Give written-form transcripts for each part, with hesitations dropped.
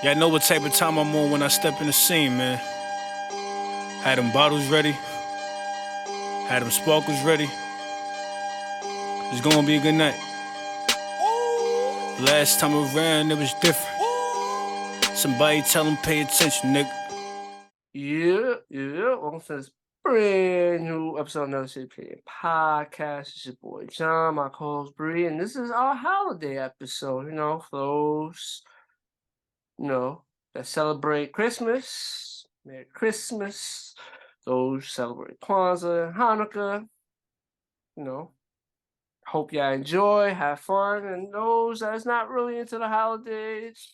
Yeah, I know what type of time I'm on when I step in the scene, man. Had them bottles ready, had them sparkles ready. It's gonna be a good night. Last time around, it was different. Somebody tell them pay attention, nigga. Welcome to this brand new episode of Another City Opinion Podcast. It's your boy John, my co-host Bree, and this is our holiday episode, for those, that celebrate Christmas, Merry Christmas, those celebrate Kwanzaa and Hanukkah, hope y'all enjoy, have fun, and those that's not really into the holidays,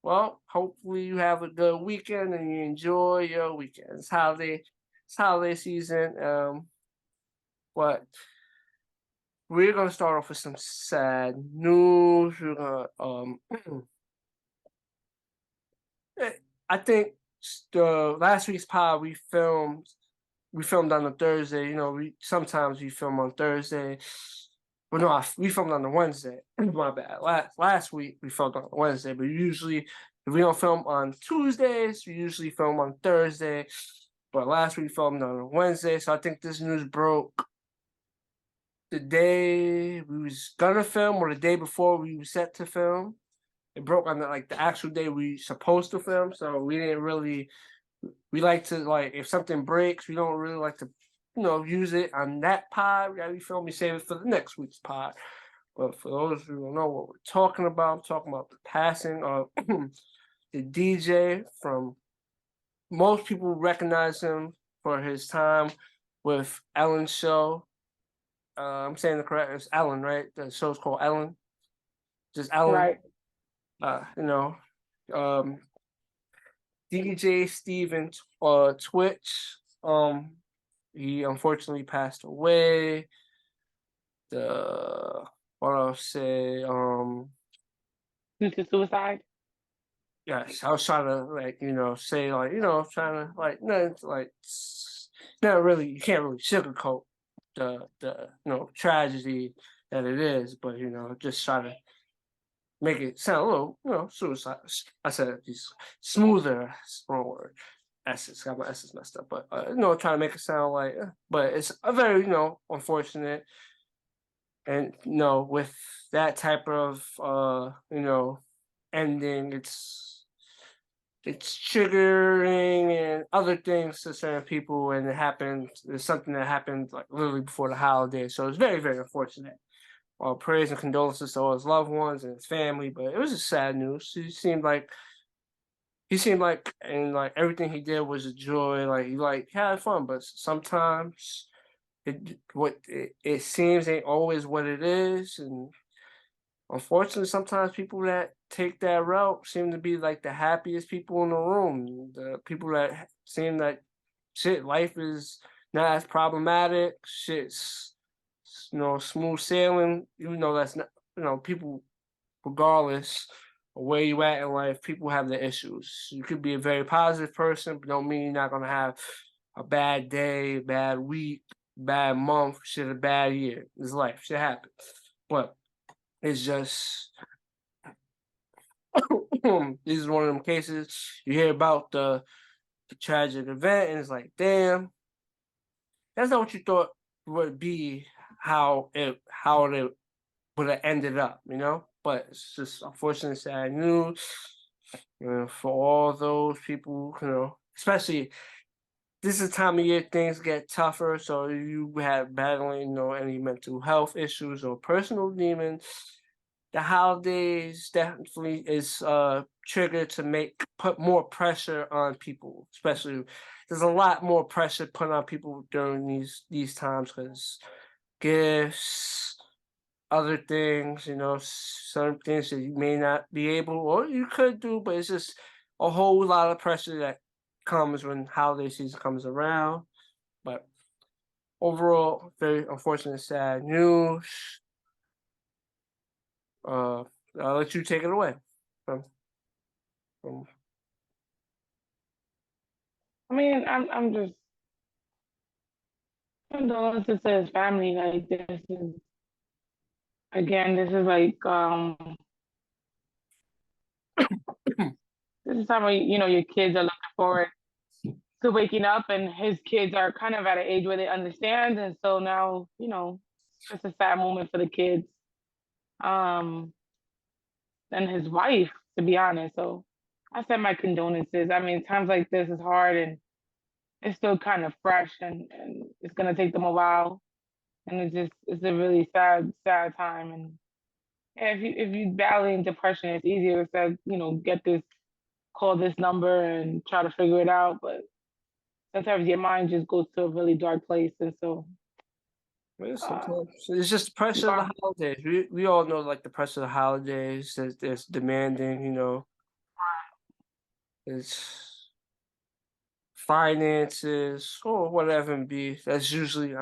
well, hopefully you have a good weekend and you enjoy your weekend. It's holiday season. But we're gonna start off with some sad news. We're gonna I think the last week's pod we filmed on a Thursday. We sometimes film on Thursday. Well, no, we filmed on the Wednesday. My bad. Last week we filmed on Wednesday, but usually if we don't film on Tuesdays, we usually film on Thursday. But last week we filmed on a Wednesday, so I think this news broke the day we was gonna film or the day before we were set to film. It broke on the actual day we supposed to film, so we didn't really. We like to if something breaks, we don't really like to use it on that pod. We film, we save it for the next week's pod. But for those who don't know what we're talking about, I'm talking about the passing of the DJ from. Most people recognize him for his time with Ellen's show. I'm saying the correct. It's Ellen, right? The show's called Ellen. Just Ellen. Right. DJ Steven Twitch. He unfortunately passed away. What I'll say, Due to suicide. yes, I was trying to say trying to not really. You can't really sugarcoat the tragedy that it is, but just try to make it sound a little suicide. I said it's smoother. That's the wrong word. S's got my S's messed up, but trying to make it sound but it's a very unfortunate, and with that type of ending, it's triggering and other things to certain people, and it's something that happened literally before the holiday, so it's very, very unfortunate. Prayers and condolences to all his loved ones and his family, but it was just sad news. He seemed like and everything he did was a joy. He had fun, but sometimes it seems ain't always what it is, and unfortunately, sometimes people that take that route seem to be the happiest people in the room. The people that seem that life is not as problematic. Shit's smooth sailing. Even though that's not people, regardless of where you at in life, people have their issues. You could be a very positive person, but don't mean you're not gonna have a bad day, bad week, bad month, a bad year. It's life. Shit happens. But it's just this is one of them cases you hear about the tragic event, and it's like, damn, that's not what you thought would be. How it would have ended up, But it's just unfortunate, sad news. For all those people, especially this is the time of year things get tougher. So you have battling, any mental health issues or personal demons. The holidays definitely is triggered to put more pressure on people, especially there's a lot more pressure put on people during these times because gifts, other things, some things that you may not be able or you could do, but it's just a whole lot of pressure that comes when holiday season comes around. But overall, very unfortunate, sad news. I'll let you take it away. I mean, I'm just condolences to his family. This is this is time when your kids are looking forward to waking up, and his kids are kind of at an age where they understand, and so now it's a sad moment for the kids, um, and his wife, to be honest. So I send my condolences. I mean, times like this is hard, and it's still kind of fresh, and it's gonna take them a while, and it's a really sad time. And yeah, if you battling depression, it's easier to say, get this, call this number and try to figure it out, but sometimes your mind just goes to a really dark place, and so Yeah, uh, sometimes it's just the pressure of yeah, the holidays. We all know like the pressure of the holidays. That's demanding. It's finances or whatever it be. That's usually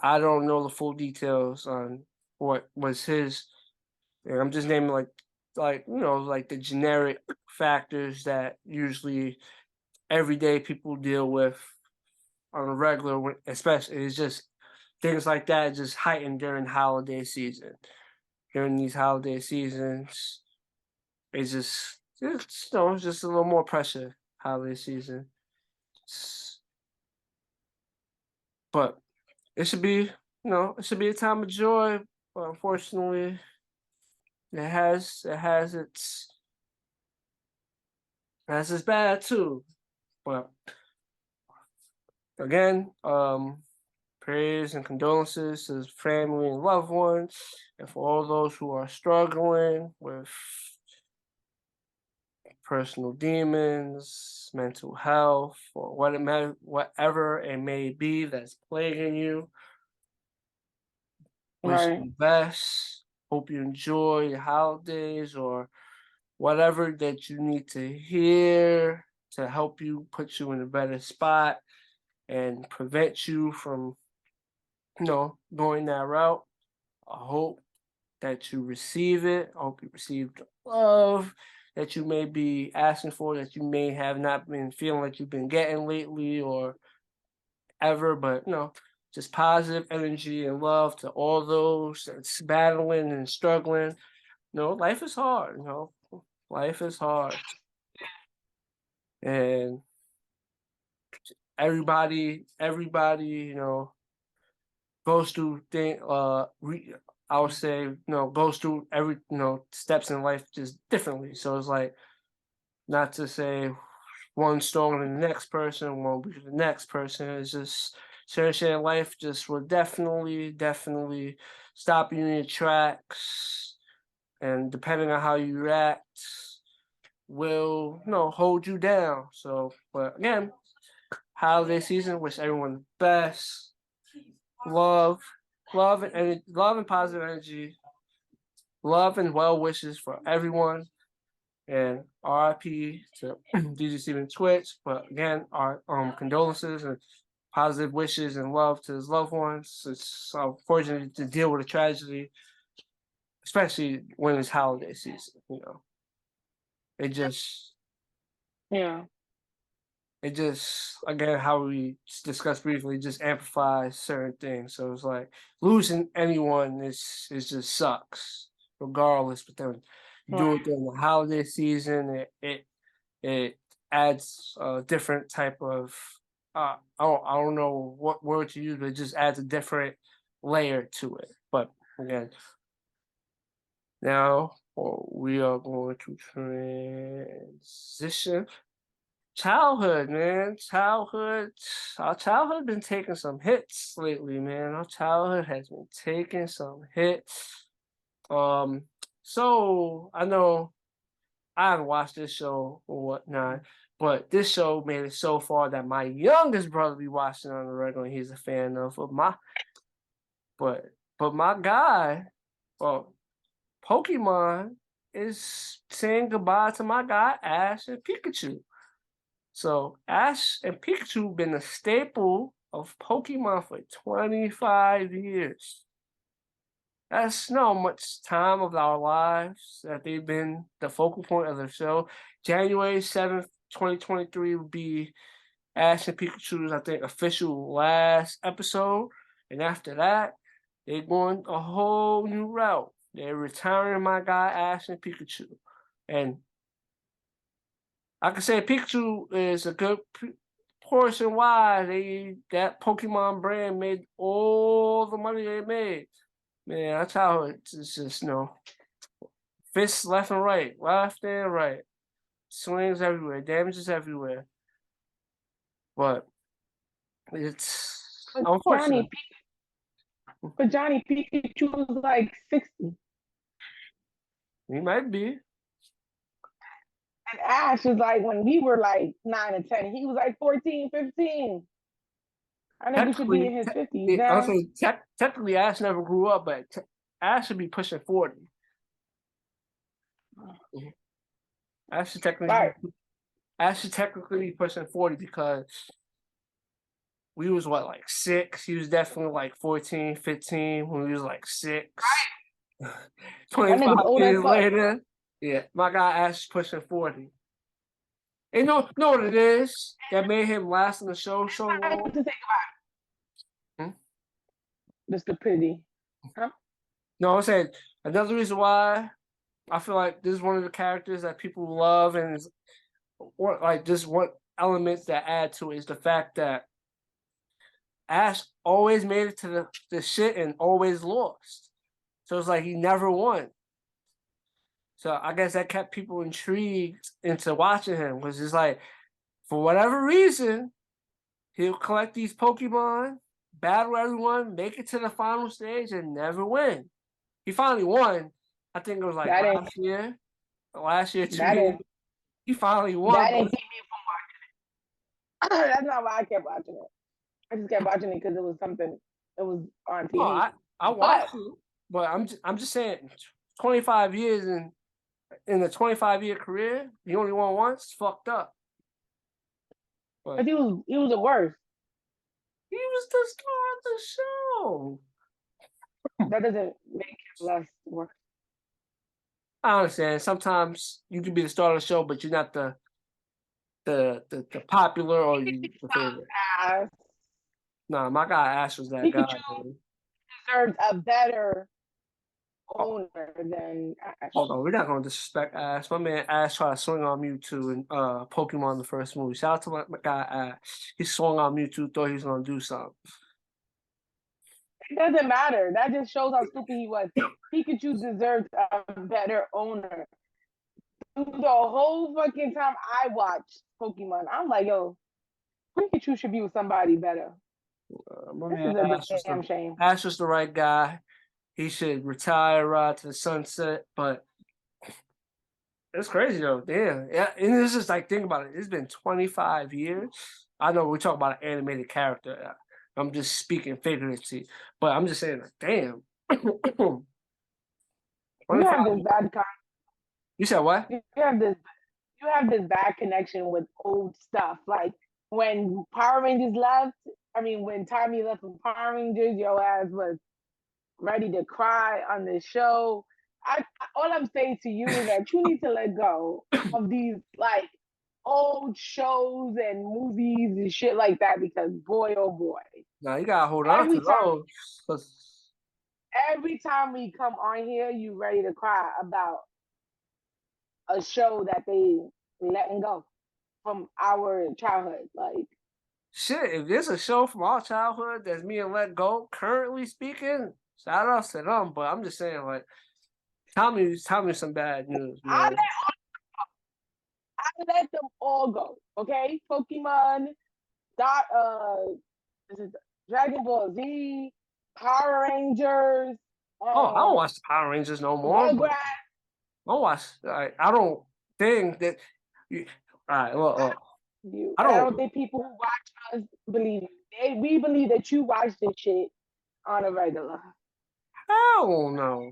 I don't know the full details on what was his. And I'm just naming like the generic factors that usually everyday people deal with on a regular, especially it's just things like that just heightened during holiday season. During these holiday seasons, it's just a little more pressure holiday season. But it should be a time of joy. But unfortunately, it has its bad too. But again, prayers and condolences to his family and loved ones, and for all those who are struggling with personal demons, mental health, or whatever it may be that's plaguing you. Wish right, you the best. Hope you enjoy your holidays or whatever that you need to hear to help you put you in a better spot and prevent you from, going that route. I hope that you receive it. I hope you receive the love that you may be asking for, that you may have not been feeling like you've been getting lately or ever, but just positive energy and love to all those that's battling and struggling. Life is hard, life is hard. And everybody, goes through I would say, goes through every, steps in life just differently. So it's like not to say one stronger than the next person, one weaker than the next person. It's just certain shit in life just will definitely stop you in your tracks. And depending on how you react, will hold you down. So, but again, holiday season, wish everyone the best. Love, love and positive energy, love and well wishes for everyone. And RIP to DJ Steven Twitch. But again, our condolences and positive wishes and love to his loved ones. It's unfortunate to deal with a tragedy, especially when it's holiday season. It just yeah, again, how we discussed briefly, just amplifies certain things. So it's like losing anyone is just sucks, regardless. But then you do it right, during the holiday season, it adds a different type of I don't know what word to use, but it just adds a different layer to it. But again, now we are going to transition. Childhood, man. Our childhood been taking some hits lately, man. Our childhood has been taking some hits. So I know I haven't watched this show or whatnot, but this show made it so far that my youngest brother be watching on the regular. And he's a fan of but my guy, well, Pokemon is saying goodbye to my guy Ash and Pikachu. So Ash and Pikachu been a staple of Pokemon for 25 years. That's not much time of our lives that they've been the focal point of the show. January 7th, 2023 would be Ash and Pikachu's, I think, official last episode. And after that, they're going a whole new route. They're retiring my guy Ash and Pikachu. And I can say Pikachu is a good portion why that Pokemon brand made all the money they made. Man, that's how it's just fists left and right, swings everywhere, damages everywhere. But it's unfortunate. Johnny Pikachu was like 60. He might be. And Ash was like, when we were like 9 or 10, he was like 14, 15. I think he should be in his 50s now. I'll say technically Ash never grew up, but Ash should be pushing 40. Ash should technically be pushing 40 because we was like 6. He was definitely like 14, 15 when we was like 6. Right. 25 years later, yeah, my guy Ash is pushing 40. And know what it is that made him last in the show so long? I have to think about it. The stupidity. Huh? No, I'm saying another reason why I feel like this is one of the characters that people love, and is, or like just one element that add to it is the fact that Ash always made it to the shit and always lost. So it's like he never won. So I guess that kept people intrigued into watching him, because it's like, for whatever reason, he'll collect these Pokemon, battle everyone, make it to the final stage, and never win. He finally won. I think it was like last year, 2 years. He finally won. That didn't keep me from watching it. That's not why I kept watching it. I just kept watching it because it was something. It was on TV. Oh, I watched it, but I'm just saying, 25 years in a 25-year career, he only won once. It's fucked up. But he was the worst. He was the star of the show. That doesn't make him less worse. I understand. Sometimes you can be the star of the show, but you're not the popular or the favorite. Nah, my guy Ash was that guy. Pikachu deserves a better owner than Ash. Hold on, we're not gonna disrespect Ash. My man Ash tried to swing on Mewtwo in Pokemon the first movie. Shout out to my guy Ash. He swung on Mewtwo, thought he was gonna do something. It doesn't matter. That just shows how stupid he was. Pikachu deserves a better owner. The whole fucking time I watched Pokemon, I'm like, yo, Pikachu should be with somebody better. This is a damn shame. Ash was the right guy. He should retire, ride to the sunset. But it's crazy though. Damn. Yeah, and it's just like, think about it. It's been 25 years. I know we're talking about an animated character. I'm just speaking figuratively, but I'm just saying, like, damn. You have this bad You said what? You have this bad connection with old stuff. Like when Power Rangers left, when Tommy left from Power Rangers, your ass was ready to cry on the show. All I'm saying to you is that you need to let go of these like old shows and movies and shit like that, because boy, oh boy. No, you gotta hold on to those. Every time we come on here, you ready to cry about a show that they letting go from our childhood. Like, shit, if there's a show from our childhood that's being let go, currently speaking, shout out to them. But I'm just saying, like, tell me some bad news, man. I let them all go, okay? Pokemon, Dragon Ball Z, Power Rangers. I don't watch the Power Rangers no more. I don't think that. All right, well, I don't think people who watch us believe it. We believe that you watch this shit on a regular. Hell no.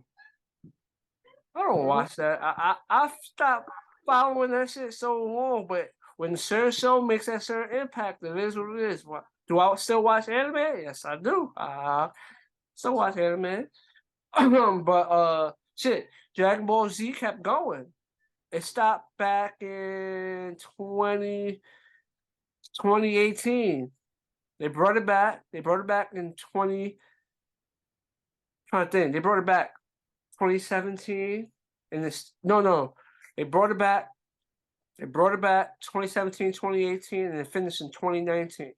I don't watch that. I stopped following that shit so long, but when the certain show makes that certain impact, it is what it is. Do I still watch anime? Yes, I do. Still watch anime. But shit, Dragon Ball Z kept going. It stopped back in 2018. They brought it back. They brought it back in 2017. And they brought it back They brought it back 2017, 2018, and it finished in 2019.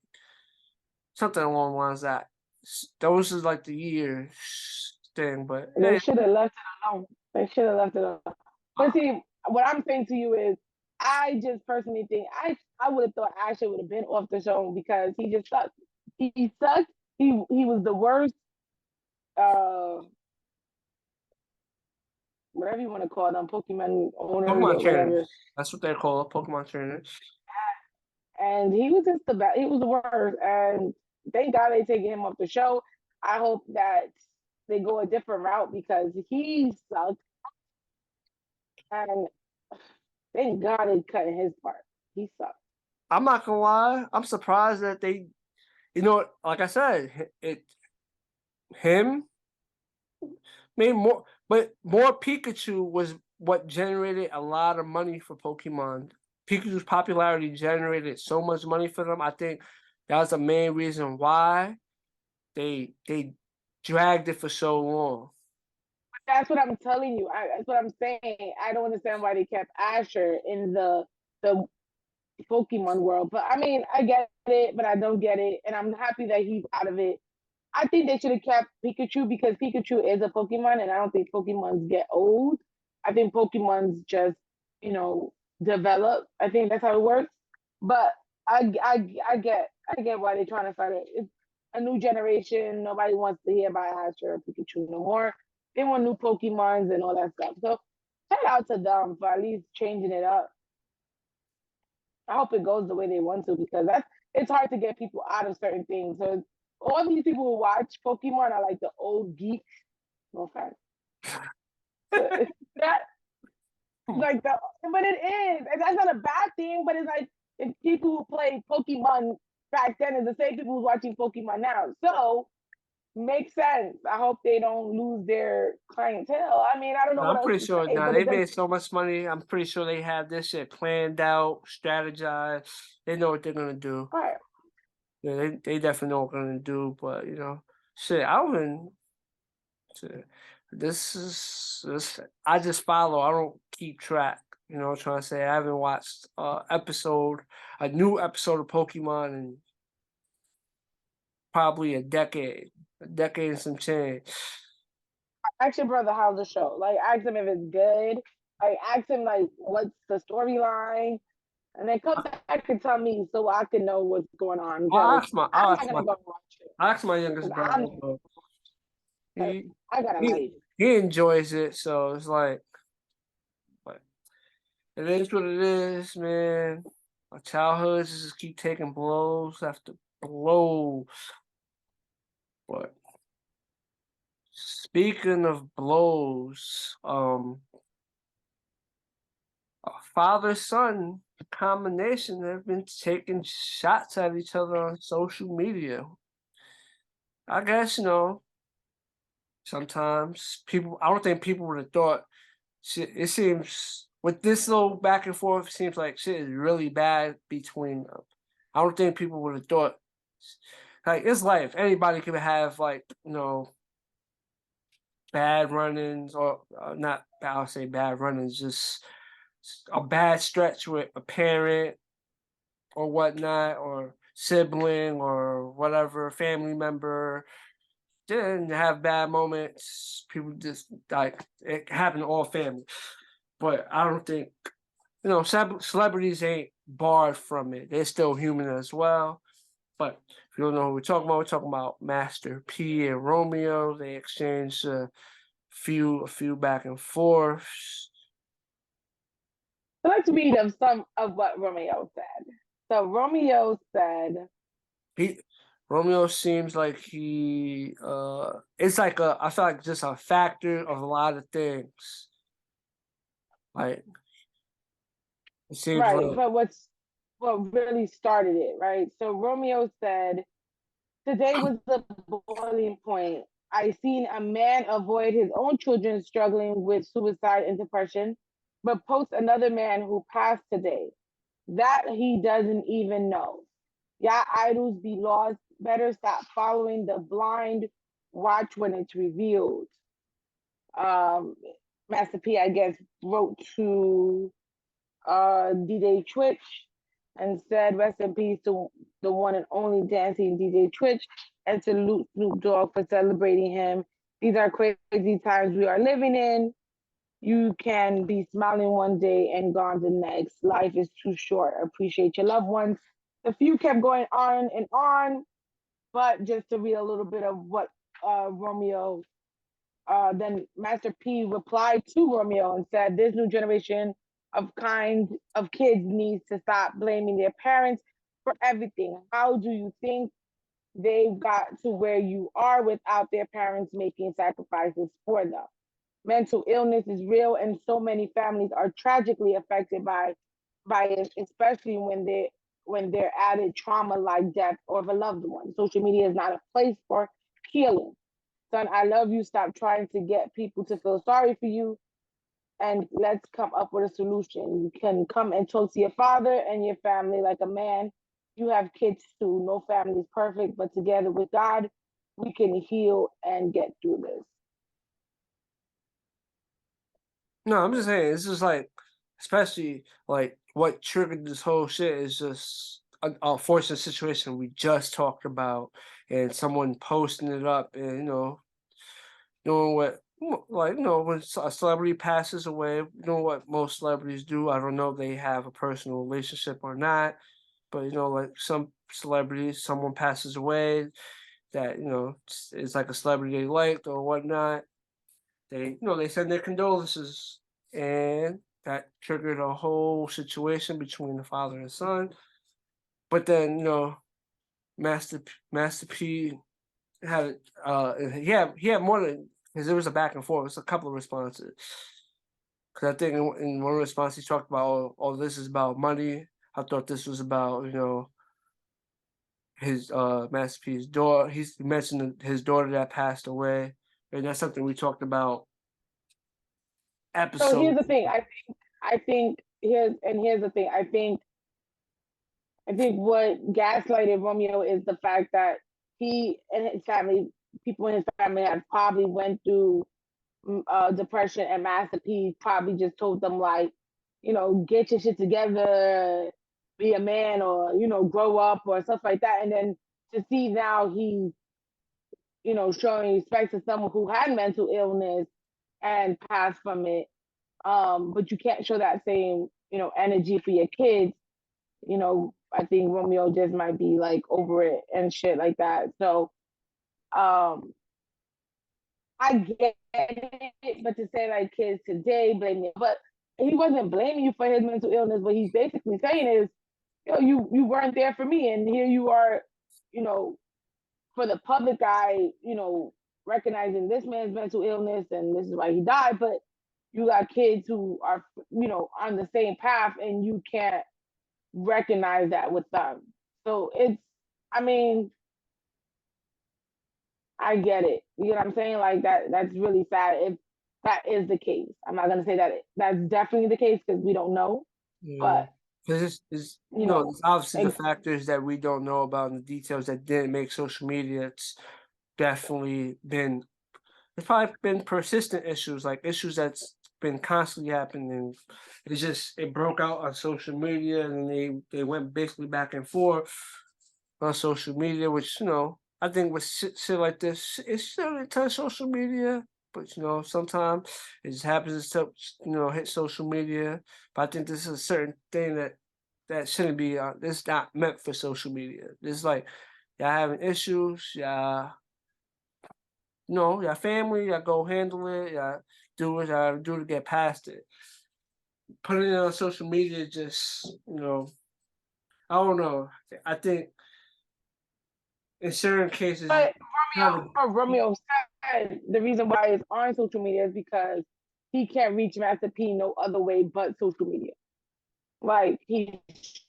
Something along the lines of that. Those is like the year thing, but They hey, should have left it alone. They should have left it alone. But see, what I'm saying to you is, I just personally think I would have thought Asher would have been off the show because he just sucked. He sucked. He was the worst. Uh, Whatever you want to call them, Pokemon owners Pokemon or trainers. whatever. That's what they call it, Pokemon trainers. And he was just the best. He was the worst. And thank God they taking him off the show. I hope that they go a different route because he sucked. And thank God they cut his part. He sucked. I'm not gonna lie. I'm surprised that they, like I said, him made more, but more Pikachu was what generated a lot of money for Pokemon. Pikachu's popularity generated so much money for them. I think that was the main reason why they dragged it for so long. That's what I'm telling you. That's what I'm saying. I don't understand why they kept Asher in the Pokemon world. But I mean, I get it, but I don't get it. And I'm happy that he's out of it. I think they should have kept Pikachu because Pikachu is a Pokemon, and I don't think Pokemons get old. I think Pokemons just, develop. I think that's how it works. But I get why they're trying to start it. It's a new generation. Nobody wants to hear about Ash or Pikachu no more. They want new Pokemons and all that stuff. So shout out to them for at least changing it up. I hope it goes the way they want to because it's hard to get people out of certain things. So all these people who watch Pokemon are like the old geeks. No offense. It's not like but it is. And that's not a bad thing, but it's like if people who play Pokemon back then is the same people who's watching Pokemon now. So makes sense. I hope they don't lose their clientele. I mean, I don't know what I'm else pretty to sure say, now but they made so much money. I'm pretty sure they have this shit planned out, strategized. They know what they're gonna do. right. Yeah, they definitely know what they're gonna do. But shit, I wouldn't. Shit, this. I just follow. I don't keep track. I'm trying to say I haven't watched a new episode of Pokemon in probably a decade and some change. Ask your brother how's the show. Like, ask him if it's good. Like, ask him like what's the storyline, and then come back and tell me so I can know what's going on. Because I'm not gonna go watch it. I asked my youngest brother. He I got a he life. he enjoys it, so it's like, but it is what it is, man. My childhood just keep taking blows after blows. But speaking of blows, a father-son combination have been taking shots at each other on social media. I guess, sometimes I don't think people would have thought shit. It seems with this little back and forth, it seems like shit is really bad between them. I don't think people would have thought, like, it's life. Anybody could have, like, bad run-ins, or not, I'll say bad run-ins, just a bad stretch with a parent or whatnot, or sibling or whatever, family member. Didn't have bad moments. People just, like, it happened to all family. But I don't think, celebrities ain't barred from it. They're still human as well. But if you don't know who we're talking about Master P and Romeo. They exchanged a few back and forth. So let's read of some of what Romeo said. So Romeo said, Romeo seems like it's like I feel like just a factor of a lot of things. Like, it seems right, like, but what really started it, right? So Romeo said, today was the boiling point. I seen a man avoid his own children struggling with suicide and depression, but post another man who passed today. That he doesn't even know. Y'all idols be lost. Better stop following the blind. Watch when it's revealed. Um, Master P, I guess, wrote to DJ Twitch and said, "Rest in peace to the one and only dancing DJ Twitch, and salute Snoop Dogg for celebrating him. These are crazy times we are living in. You can be smiling one day and gone the next. Life is too short. Appreciate your loved ones." The few kept going on and on, but just to read a little bit of what Romeo, then Master P replied to Romeo and said, "This new generation of kids needs to stop blaming their parents for everything. How do you think they got to where you are without their parents making sacrifices for them? Mental illness is real, and so many families are tragically affected by it, especially when they're added trauma like death or of a loved one. Social media is not a place for healing. Son, I love you. Stop trying to get people to feel sorry for you, and let's come up with a solution. You can come and talk to your father and your family like a man. You have kids too. No family is perfect, but together with God, we can heal and get through this." No, I'm just saying, it's just like, especially like what triggered this whole shit is just an unfortunate situation we just talked about, and someone posting it up, and knowing what, like, when a celebrity passes away, you know what most celebrities do. I don't know if they have a personal relationship or not, but like some celebrities, someone passes away that is like a celebrity they liked or whatnot. They send their condolences, and that triggered a whole situation between the father and son. But then Master P had he had more than, because there was a back and forth. It was a couple of responses. Because I think in one response he talked about, oh, this is about money. I thought this was about his Master P's daughter. He mentioned his daughter that passed away, and that's something we talked about. So here's Episode. the thing. Here's the thing. I think what gaslighted Romeo is the fact that he and his family, people in his family, have probably went through depression, and Master P probably just told them, like, get your shit together, be a man, or grow up, or stuff like that. And then to see now he's showing respect to someone who had mental illness and passed from it, but you can't show that same energy for your kids. I think Romeo just might be like over it and shit like that. So I get it, but to say like kids today blame you, but he wasn't blaming you for his mental illness. What he's basically saying is, you weren't there for me, and here you are, for the public eye, recognizing this man's mental illness and this is why he died, but you got kids who are, on the same path, and you can't recognize that with them. So I mean, I get it. You know what I'm saying? Like that's really sad if that is the case. I'm not gonna say that that's definitely the case because we don't know. Yeah. But because it's it's obviously the factors that we don't know about and the details that didn't make social media. It's definitely been, it's probably been persistent issues, like issues that's been constantly happening. It broke out on social media, and they went basically back and forth on social media, which I think with shit like this, it's still into social media. But sometimes it just happens to hit social media. But I think this is a certain thing that shouldn't be. It's not meant for social media. It's like y'all having issues, your family, y'all go handle it, y'all do what y'all do to get past it. Putting it on social media just, I don't know. I think in certain cases, But Romeo said the reason why it's on social media is because he can't reach Master P no other way but social media. Like, he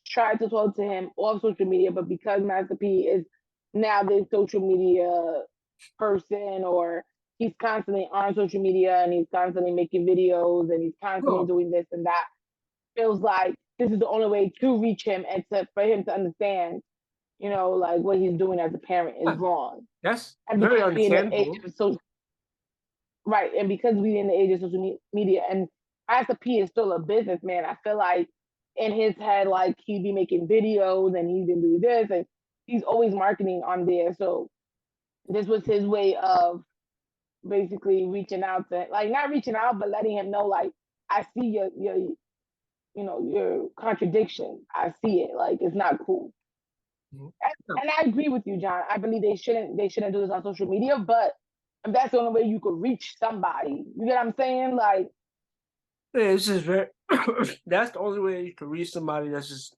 tried to talk to him off social media, but because Master P is now the social media person, or he's constantly on social media and he's constantly making videos and he's constantly doing this and that, feels like this is the only way to reach him and for him to understand, like what he's doing as a parent is wrong. That's And very because we're in the age understandable. of social, right, and because we're in the age of social media, and Master P is still a businessman, I feel like in his head like he'd be making videos and he didn't do this, and he's always marketing on there. So this was his way of basically reaching out to, like, not reaching out, but letting him know, like, I see your contradiction. I see it. Like, it's not cool. And I agree with you, John. I believe they shouldn't do this on social media, but that's the only way you could reach somebody. You get what I'm saying? Like, Yeah, it's just very. That's the only way you can reach somebody. That's just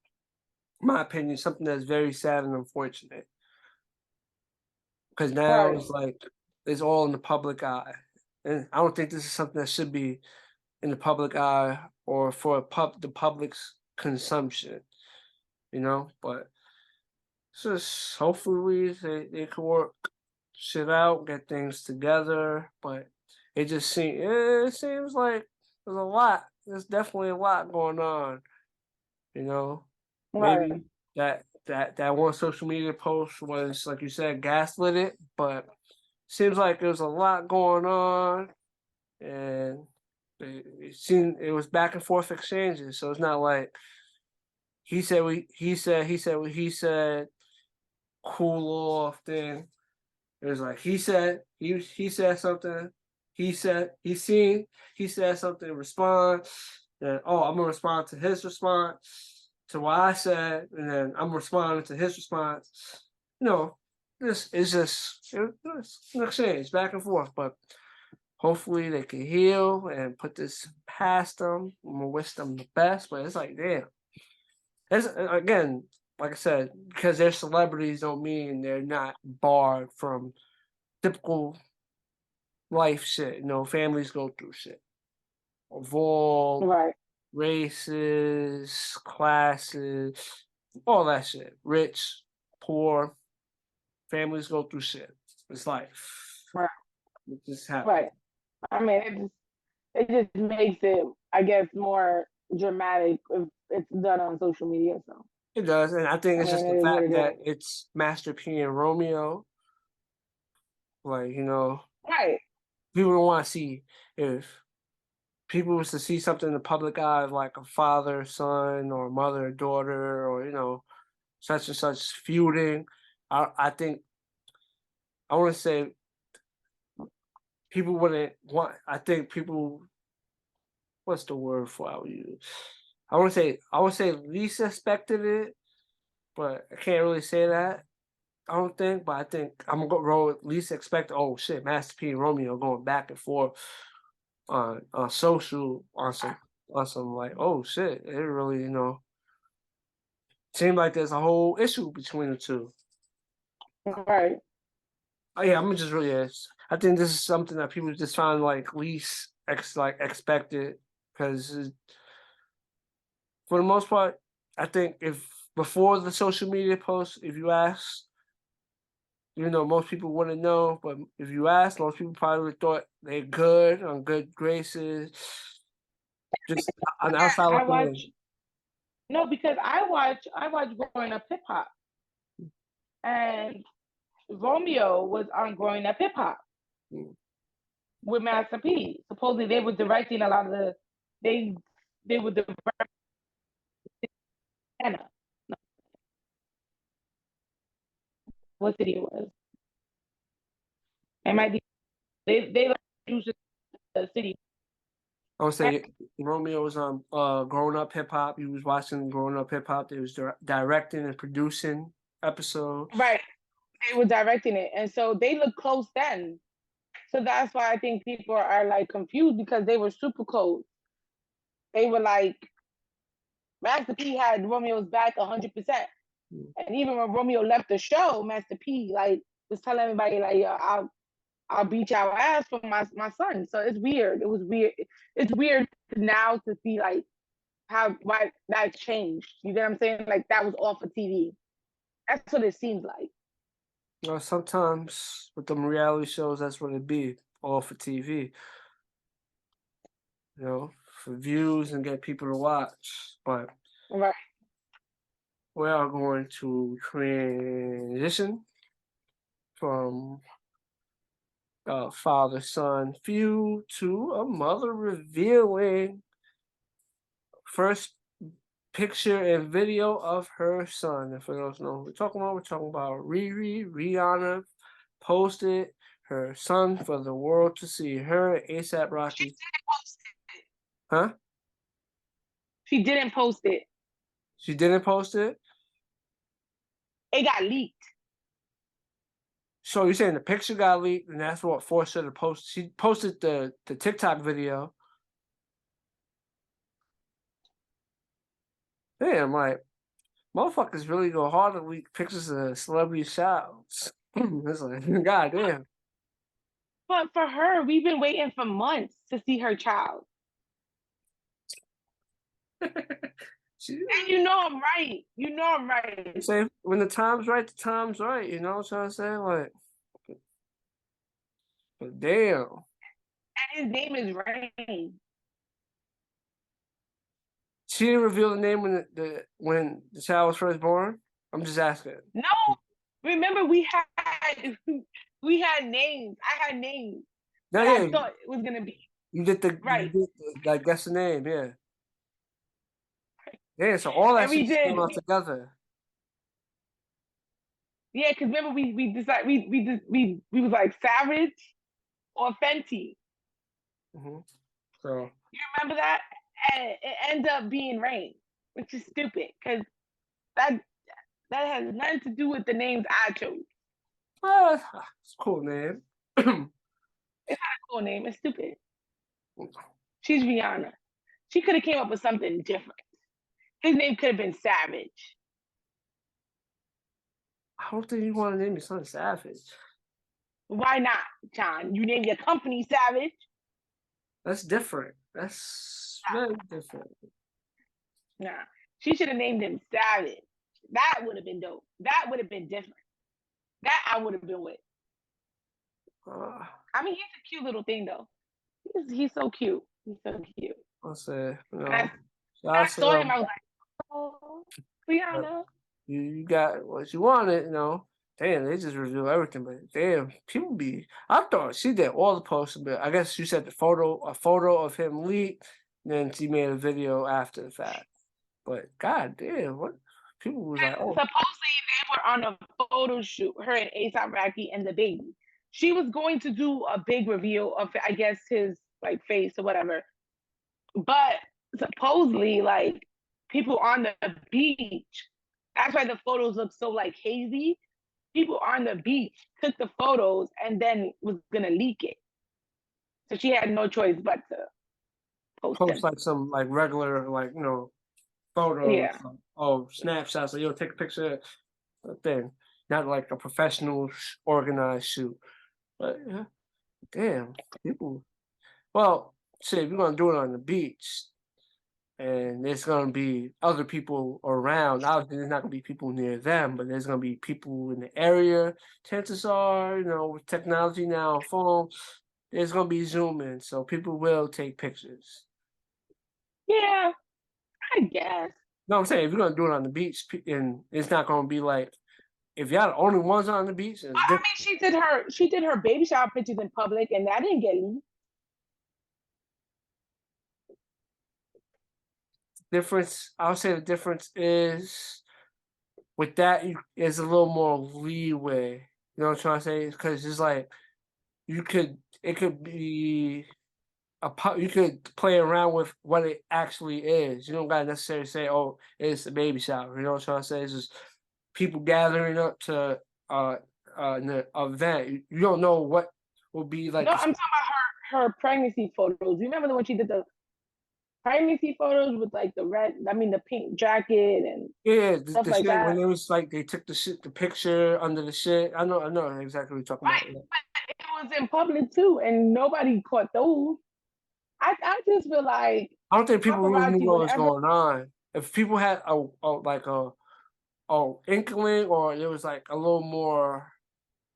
my opinion. Something that's very sad and unfortunate. Because now right. it's like it's all in the public eye, and I don't think this is something that should be in the public eye or for the public's consumption. But it's just hopefully they can work shit out, get things together. But it seems like there's a lot. There's definitely a lot going on. Right. Maybe that one social media post was, like you said, gaslit it, but seems like there's a lot going on, and it seemed it was back and forth exchanges. So it's not like he said what he said, cool off thing. It was like he said something, he said something, respond, then I'm gonna respond to his response to what I said, and then I'm responding to his response. This is just it's an exchange back and forth, but hopefully they can heal and put this past them. I'm gonna wish them the best, but it's like, damn. It's, again, like I said, because they're celebrities don't mean they're not barred from typical life shit. Families go through shit of all Right. races, classes, all that shit. Rich, poor, families go through shit. It's life. Right. It just happens. Right. I mean, it just makes it, I guess, more dramatic if it's done on social media. So It does, and I think it's just it the is what fact it that is. it's Master P and Romeo. Like, Right. people don't want to see, if people was to see something in the public eye of like a father, son, or mother, daughter, or such and such feuding. I think I want to say people wouldn't want. I think people. What's the word for I would use? I want to say least expected it, but I can't really say that. I don't think, but I think I'm gonna go roll with least expected. Oh shit, Master P and Romeo going back and forth on social on some like, oh shit, it really seemed like there's a whole issue between the two. Right. Oh yeah, I'm just really. I think this is something that people just find like least expected, because for the most part, I think if before the social media post, if you ask, most people wouldn't know, but if you ask, most people probably would thought they're good, on good graces, just on the outside I looking watch in. No, because I watch Growing Up Hip Hop, and Romeo was on Growing Up Hip Hop Mm. with Master P. Supposedly they were directing a lot of they were directing Rihanna. What city it was? It might be they like produced the city. I would say Romeo was on Growing Up Hip Hop. He was watching Growing Up Hip Hop. They was directing and producing episodes. Right. They were directing it. And so they look close then. So that's why I think people are like confused, because they were super close. They were like, Master P had Romeo's back 100%. And even when Romeo left the show, Master P like was telling everybody like, yo, I'll beat y'all ass for my son. So it's weird. It was weird. It's weird now to see like why that changed. You get what I'm saying? Like that was off of TV. That's what it seems like. Sometimes with them reality shows, that's what it be, all for TV. For views and get people to watch. But Right. we are going to transition from a father-son feud to a mother revealing first picture and video of her son. And for those who know what we're talking about Rihanna posted her son for the world to see. Her and ASAP Rocky. Huh? She didn't post it. She didn't post it? It got leaked. So you're saying the picture got leaked and that's what forced her to post. She posted the TikTok video. Damn, like, motherfuckers really go hard to leak pictures of celebrity childs. It's like, goddamn. But for her, we've been waiting for months to see her child. And you know I'm right. You know I'm right. Say when the time's right, the time's right. You know what I'm saying? Like, but damn. And his name is Rain. She didn't reveal the name when the child was first born. I'm just asking. No, remember we had names. I had names. No, that yeah, I thought it was gonna be. you did the right. Like guess the name, yeah. Yeah, so all that shit came out together. Yeah, because remember we decided we was like Savage or Fenty. Mm-hmm. So you remember that? And it ends up being Rain, which is stupid because that has nothing to do with the names I chose. It's a cool name. It's not a cool name. It's stupid. She's Rihanna. She could have came up with something different. His name could have been Savage. I don't think you want to name your son Savage. Why not, John? You name your company Savage. That's different. That's very different. Nah, she should have named him Savage. That would have been dope. That would have been different. That I would have been with. I mean, he's a cute little thing, though. He's so cute. He's so cute. I'll say, you know, I saw him. I was like, oh, Rihanna. You got what you wanted, you know. Damn, they just reveal everything, but damn, people be. I thought she did all the posts, but I guess you said a photo of him leaked, then she made a video after the fact. But god damn, what people was like, oh. Supposedly they were on a photo shoot, her and ASAP Rocky and the baby. She was going to do a big reveal of, I guess, his like face or whatever. But supposedly, like people on the beach, that's why the photos look so like hazy. People on the beach took the photos and then was gonna leak it. So she had no choice but to post like some like regular like photos. Yeah. Snapshots. So you'll take a picture of thing, not like a professional organized shoot. But yeah, damn people. Well, shit, we're gonna do it on the beach. And there's gonna be other people around. Obviously, there's not gonna be people near them, but there's gonna be people in the area. Chances are, with technology now, phone, there's gonna be zoom in, so people will take pictures. Yeah, I guess. No, I'm saying if you're gonna do it on the beach, and it's not gonna be like if y'all the only ones on the beach. I mean, she did her baby shower pictures in public, and that didn't get leaked. I'll say the difference is with that is a little more leeway. You know what I'm trying to say? Because it's like it could be you could play around with what it actually is. You don't gotta necessarily say, "Oh, it's a baby shower." You know what I'm trying to say? It's just people gathering up to an event. You don't know what will be like. No, I'm talking about her pregnancy photos. You remember when she did the pregnancy photos with like the pink jacket and stuff like that. When it was like they took the picture under the shit. I know exactly what you're talking about. But it was in public too, and nobody caught those. I just feel like I don't think people really knew what was going on. If people had a inkling, or there was like a little more,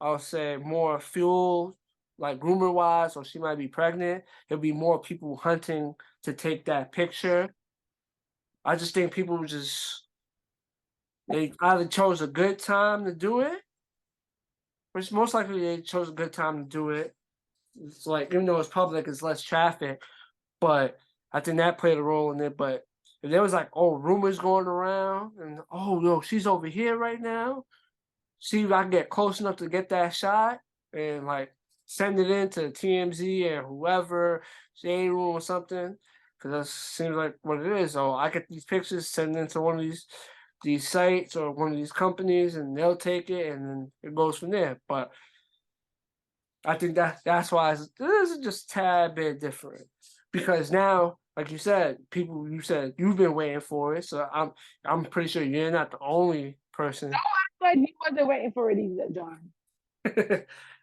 I'll say more fuel, like rumor wise, or she might be pregnant, there'll be more people hunting to take that picture. I just think people they either chose a good time to do it, which most likely they chose a good time to do it. It's like, even though it's public, it's less traffic, but I think that played a role in it. But if there was like rumors going around, and yo, she's over here right now. See if I can get close enough to get that shot, and like send it in to TMZ and whoever, shade room or something, because that seems like what it is. So I get these pictures, send it into one of these sites or one of these companies, and they'll take it, and then it goes from there. But I think that's why this is just a tad bit different, because now, like you said, you said you've been waiting for it, so I'm pretty sure you're not the only person. But you wasn't waiting for it either, John.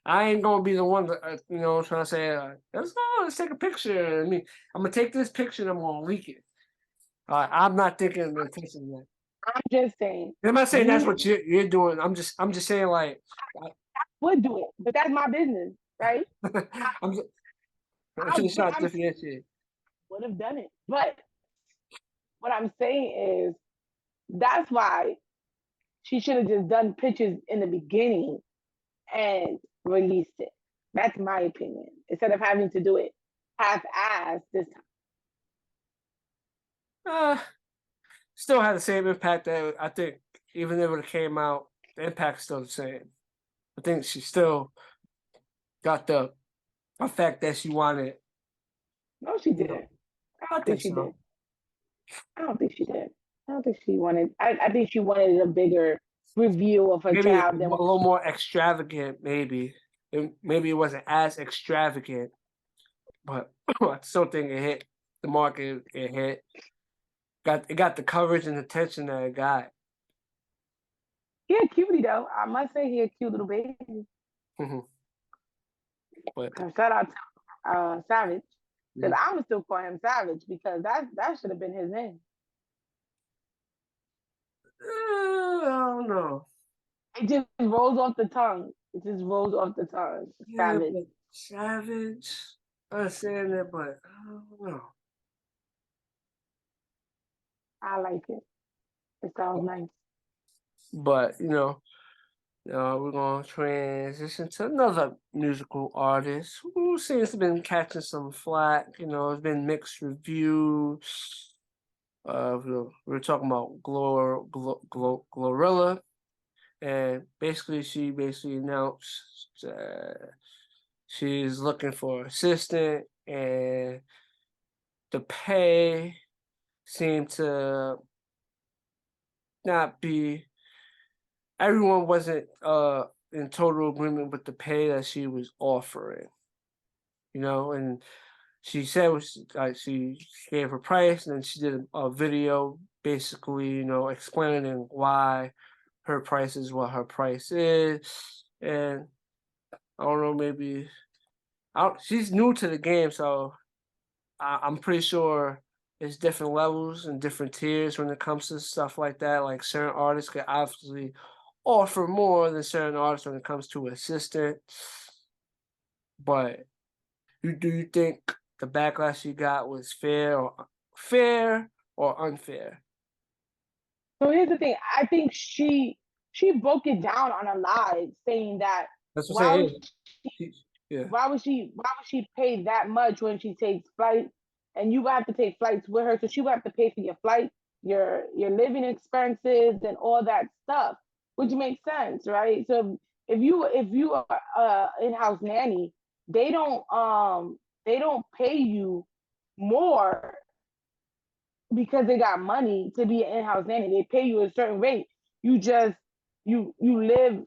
I ain't gonna be the one that, trying to say, let's take a picture. I mean, I'm gonna take this picture and I'm gonna leak it. I'm not thinking the intention of that. I'm just saying. I'm not saying that's what you're doing. I'm just saying, like, I would do it, but that's my business, right? I'm just trying to differentiate. Would have done it, but what I'm saying is that's why she should have just done pictures in the beginning and released it. That's my opinion. Instead of having to do it half-assed this time. Still had the same impact that I think, even if it came out, the impact's still the same. I think she still got the effect that she wanted. No, she didn't. I don't think she did. I don't think she did. I don't think she wanted. I think she wanted a bigger review of her child than a little more extravagant. Maybe it wasn't as extravagant, but I still think it hit the market. It hit. It got the coverage and attention that it got. He a cutie though. I must say he a cute little baby. But shout out to Savage. Because I would still call him Savage, because that should have been his name. I don't know. It just rolls off the tongue. Savage. Savage. I understand that, but I don't know. I like it. It sounds nice. But we're gonna transition to another musical artist who seems to have been catching some flack. It's been mixed reviews. We're talking about Glorilla, and she announced she's looking for assistant, and the pay seemed to not be. Everyone wasn't in total agreement with the pay that she was offering, and she said she gave her price, and then she did a video basically, explaining why her price is what her price is. And I don't know, maybe she's new to the game, so I'm pretty sure there's different levels and different tiers when it comes to stuff like that. Like, certain artists can obviously offer more than certain artists when it comes to assistant. But do you think the backlash she got was fair or unfair? So here's the thing. I think she broke it down on a live, saying that why would she pay that much when she takes flights, and you would have to take flights with her, so she would have to pay for your flight, your living expenses, and all that stuff, which makes sense, right? So if you are in-house nanny, they don't pay you more because they got money to be an in-house nanny. They pay you a certain rate. You just you live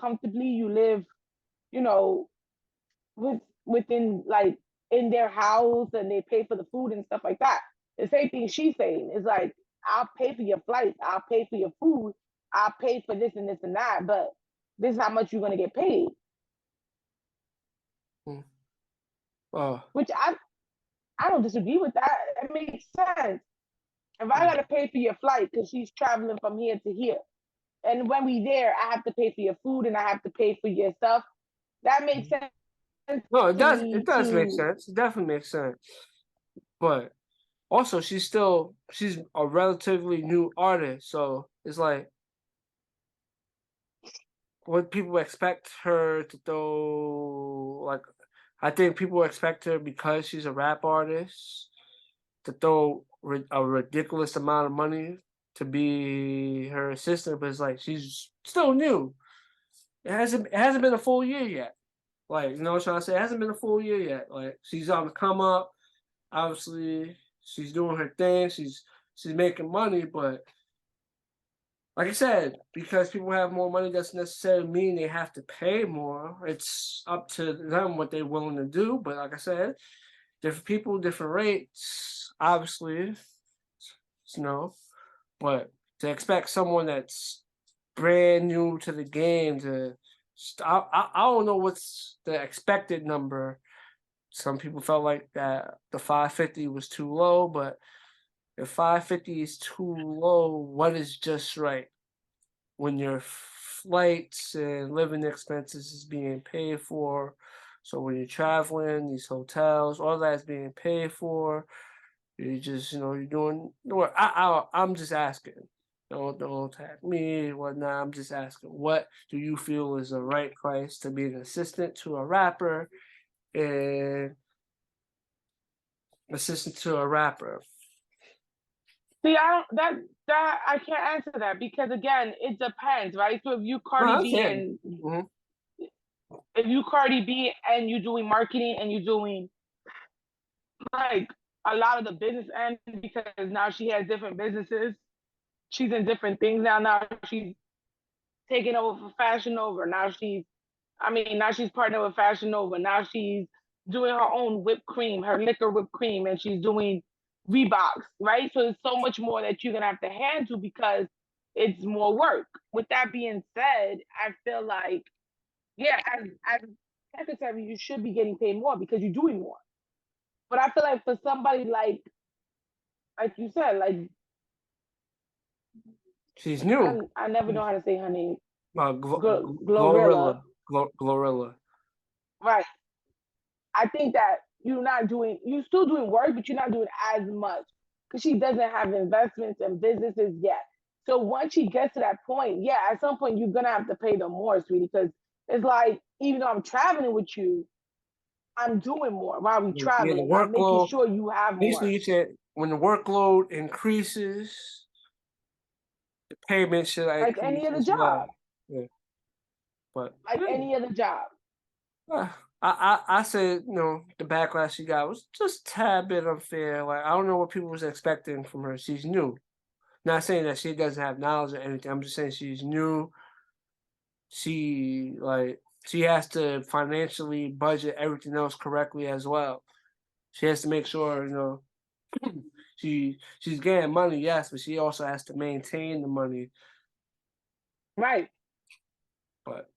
comfortably. You live, within, like, in their house, and they pay for the food and stuff like that. The same thing she's saying is like, I'll pay for your flights, I'll pay for your food, I'll pay for this and this and that, but this is how much you're gonna get paid. Which I don't disagree with that. It makes sense. If I gotta pay for your flight because she's traveling from here to here, and when we there, I have to pay for your food and I have to pay for your stuff, that makes sense. No, it does. It does make sense. It definitely makes sense. But also, she's a relatively new artist, so it's like, what people expect her to throw. Like, I think people expect her because she's a rap artist. to throw a ridiculous amount of money to be her assistant, but it's like she's still new. It hasn't been a full year yet. Like, you know what I'm trying to say? It hasn't been a full year yet. Like, she's on the come up. Obviously, she's doing her thing. She's making money, but like I said, because people have more money doesn't necessarily mean they have to pay more. It's up to them what they're willing to do. But like I said, different people, different rates, obviously, you know. But to expect someone that's brand new to the game to, I don't know what's the expected number. Some people felt like that the 550 was too low, but if 550 is too low, what is just right? When your flights and living expenses is being paid for. So when you're traveling, these hotels, all that's being paid for. You just, you're doing. I'm just asking. Don't attack me, whatnot. I'm just asking. What do you feel is the right price to be an assistant to a rapper, and assistant to a rapper? See, I don't that I can't answer that because again, it depends, right? So if you Cardi B and if you Cardi B and you're doing marketing and you're doing like a lot of the business end because now she has different businesses. She's in different things now. Now she's taking over for Fashion Nova. Now she's partnered with Fashion Nova. Now she's doing her own whipped cream, her liquor whipped cream, and she's doing Reeboks, right? So there's so much more that you're gonna have to handle because it's more work. With that being said, I feel like, yeah, as secretary, you should be getting paid more because you're doing more. But I feel like for somebody like you said, like she's new. I never know how to say her name. Glorilla. Glorilla. Right. I think that you're still doing work, but you're not doing as much because she doesn't have investments and businesses yet. So once she gets to that point, yeah, at some point you're gonna have to pay them more, sweetie, because it's like even though I'm traveling with you, I'm doing more while we traveling. The I'm making sure you have more. Basically, you said when the workload increases, the payment should like any other job. Well. Yeah. But like any other job. I said, the backlash she got was just a tad bit unfair. Like, I don't know what people was expecting from her. She's new. Not saying that she doesn't have knowledge or anything. I'm just saying she's new. She has to financially budget everything else correctly as well. She has to make sure, she's getting money, yes, but she also has to maintain the money. Right. But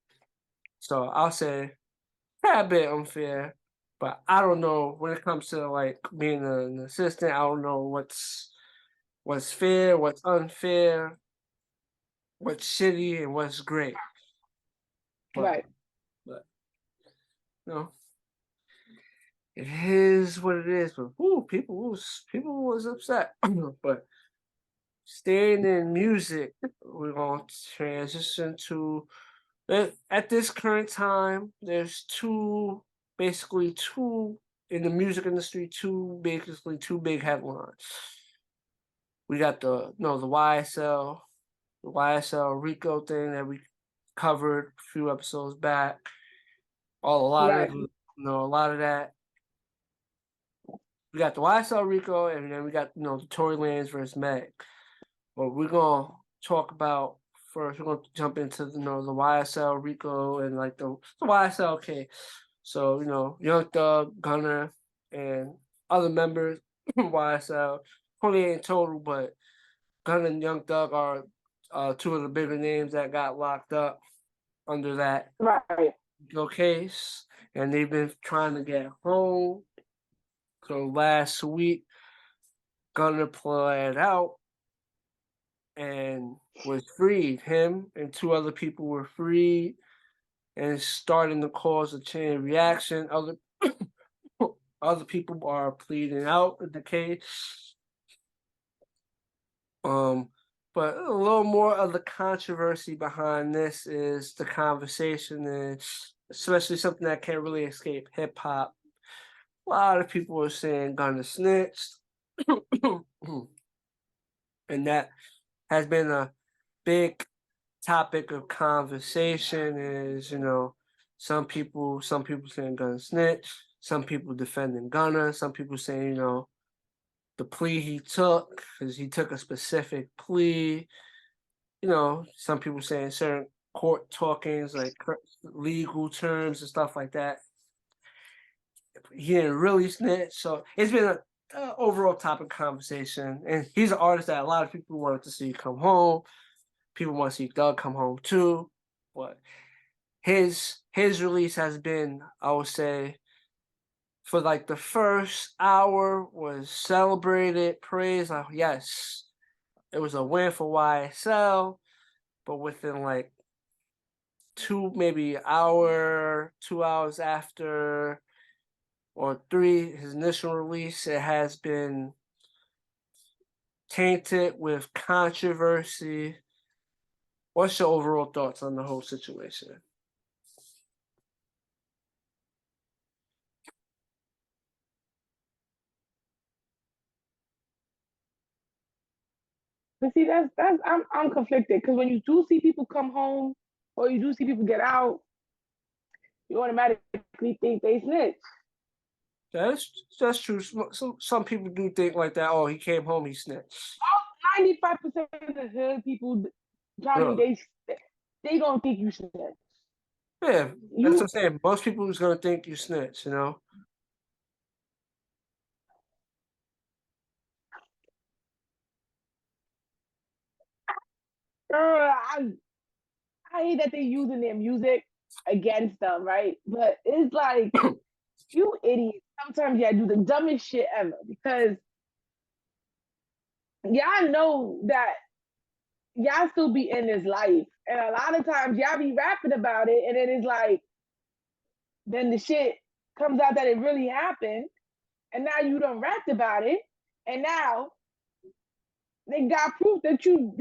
so I'll say a bit unfair, but I don't know when it comes to like being an assistant. I don't know what's fair, what's unfair, what's shitty, and what's great. Right. But it is what it is. But people was upset. But staying in music, we're gonna transition to. At this current time, there's basically two in the music industry, two big headlines. We got the YSL Rico thing that we covered a few episodes back. A lot of that. We got the YSL Rico, and then we got the Torey Lanez versus Meg. But we're gonna talk about first. We're gonna jump into the YSL Rico and like the YSL case. So Young Thug, Gunna, and other members YSL 28 in total, but Gunna and Young Thug are two of the bigger names that got locked up under that Rico case, and they've been trying to get home. So last week, Gunna pled out and was freed. Him and two other people were freed, and it's starting to cause a chain reaction. Other people are pleading out in the case. But a little more of the controversy behind this is the conversation, and especially something that can't really escape hip hop. A lot of people are saying Gunna snitched. And that has been a big topic of conversation. Is some people saying Gunna snitch, some people defending Gunna, some people saying the plea he took because he took a specific plea. Some people saying certain court talkings like legal terms and stuff like that. He didn't really snitch, so it's been a overall topic conversation. And he's an artist that a lot of people wanted to see come home. People want to see Doug come home too, but his release has been, I would say, for like the first hour was celebrated, praised. Like, yes, it was a win for YSL, but within like maybe hour, 2 hours after, or three, his initial release, it has been tainted with controversy. What's your overall thoughts on the whole situation? But see, that's I'm conflicted because when you do see people come home or you do see people get out, you automatically think they snitch. That's true. Some people do think like that. Oh, he came home, he snitched. 95% of the hood people, Johnny, they don't think you snitch. Yeah, that's what I'm saying. Most people is gonna think you snitch. I hate that they're using their music against them, right? But it's like, you idiots. Sometimes y'all do the dumbest shit ever because y'all know that y'all still be in this life. And a lot of times y'all be rapping about it, and then it's like, then the shit comes out that it really happened, and now you done rapped about it, and now they got proof that you,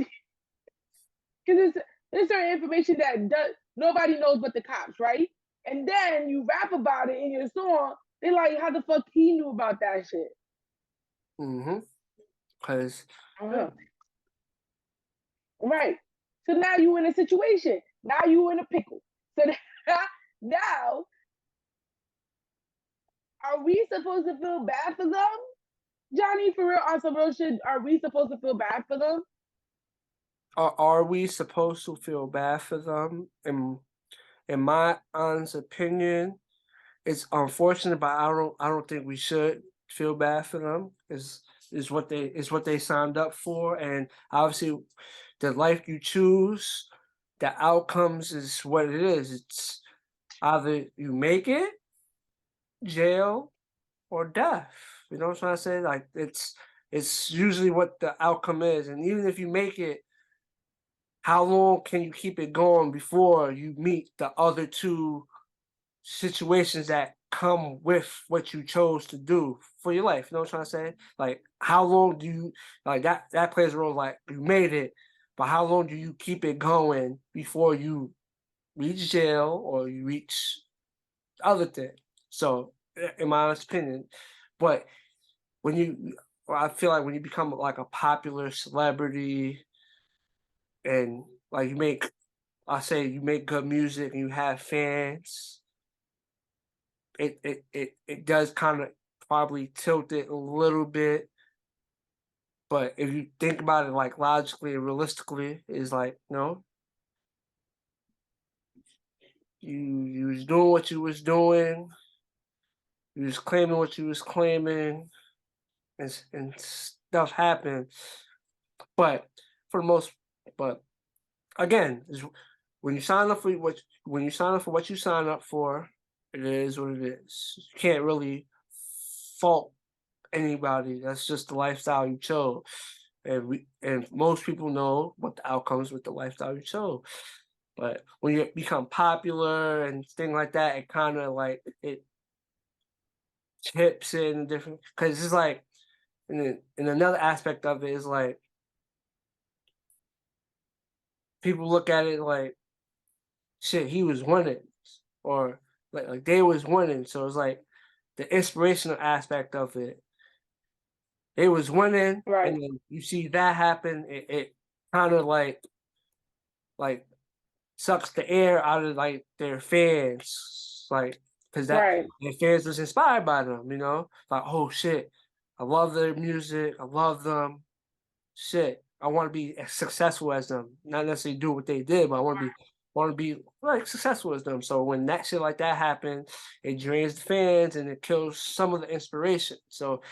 because there's certain information that nobody knows but the cops, right? And then you rap about it in your song. They're like, how the fuck he knew about that shit? Because right. So now you in a situation. Now you in a pickle. So now, are we supposed to feel bad for them? Johnny, for real, on some real shit, are we supposed to feel bad for them? Are we supposed to feel bad for them? In my honest opinion, it's unfortunate, but I don't think we should feel bad for them. Is what they signed up for, and obviously, the life you choose, the outcomes is what it is. It's either you make it, jail, or death. You know what I'm trying to say? Like it's usually what the outcome is, and even if you make it, how long can you keep it going before you meet the other two situations that come with what you chose to do for your life? You know what I'm trying to say? Like, how long do you like that plays a role? Like, you made it, but how long do you keep it going before you reach jail or you reach other thing? So, in my honest opinion, but I feel like when you become like a popular celebrity and like you make good music and you have fans, it does kind of probably tilt it a little bit. But if you think about it like logically and realistically, is like, you was doing what you was doing, you was claiming what you was claiming, and stuff happened. But for the most, but again, when you sign up for what you sign up for, it is what it is. You can't really fault anybody. That's just the lifestyle you chose, and most people know what the outcomes with the lifestyle you chose. But when you become popular and things like that, it kind of like it chips in different, because it's like, and another aspect of it is like people look at it like, shit, he was winning, or like they was winning. So it's like the inspirational aspect of it They was winning, Right. and then you see that happen. It kind of like sucks the air out of like their fans, like because that Right. their fans was inspired by them. You know, like oh shit, I love their music. I love them. Shit, I want to be as successful as them. Not necessarily do what they did, but I want to be like successful as them. So when that shit like that happens, it drains the fans and it kills some of the inspiration. So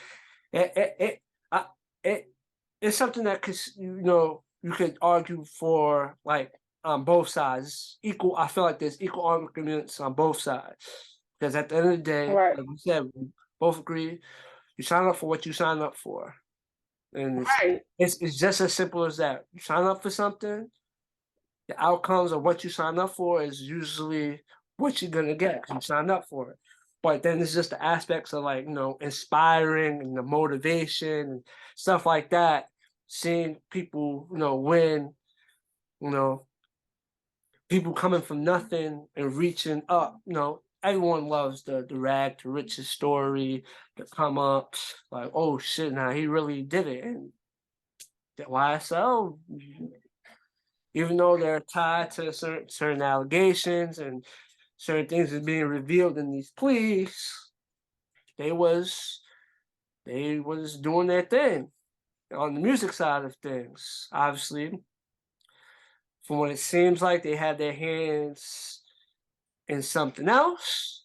it it it, I, it it's something that could you could argue for like on both sides. Equal, I feel like there's equal arguments on both sides because at the end of the day, Right. like we said, we both agree. You sign up for what you sign up for. And Right. it's just as simple as that. You sign up for something, the outcomes of what you sign up for is usually what you're gonna get because you signed up for it. But then it's just the aspects of like, inspiring and the motivation and stuff like that. Seeing people, win, you know, people coming from nothing and reaching up, everyone loves the rag to riches story, the come up, like, oh shit, now he really did it. And why so? Even though they're tied to certain allegations and certain things is being revealed in these pleas, they was they was doing their thing on the music side of things. Obviously, from what it seems like, they had their hands in something else,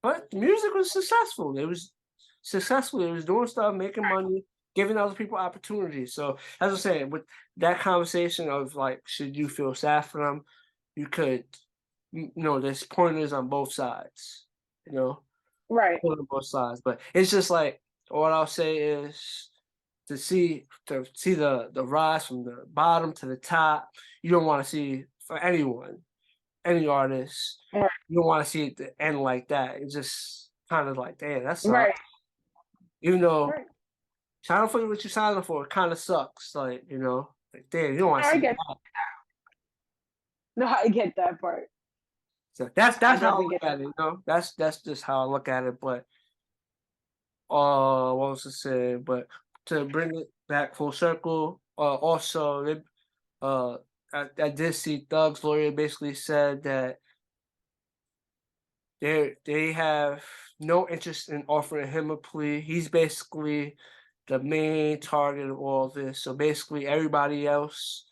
but the music was successful. It was successful. It was doing stuff, making money, giving other people opportunities. So as I'm saying, with that conversation of like, should you feel sad for them? You could, there's pointers on both sides. Right. On both sides. But it's just like what I'll say is to see the rise from the bottom to the top. You don't want to see for anyone, any artist. Right. You don't want to see it to end like that. It's just kind of like, damn, that Right. sucks. Even though Right. sign up for what you signed up for, it kind of sucks. Like, like, damn, you don't want to I see get. that. No, I get that part. So that's I how I definitely look get at that. it. That's just how I look at it. But what was I saying? But to bring it back full circle, also they I did see Thug's lawyer basically said that they have no interest in offering him a plea. He's basically the main target of all this. So basically, everybody else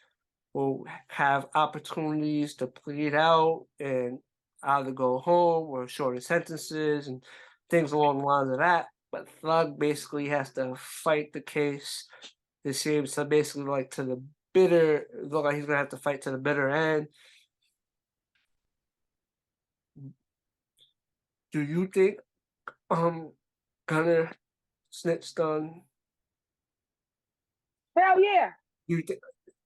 will have opportunities to plead out and either go home or shorter sentences and things along the lines of that. But Thug basically has to fight the case. It seems so basically like to the bitter. Look like he's gonna have to fight to the bitter end. Do you think Gunner snitched on Hell yeah. you?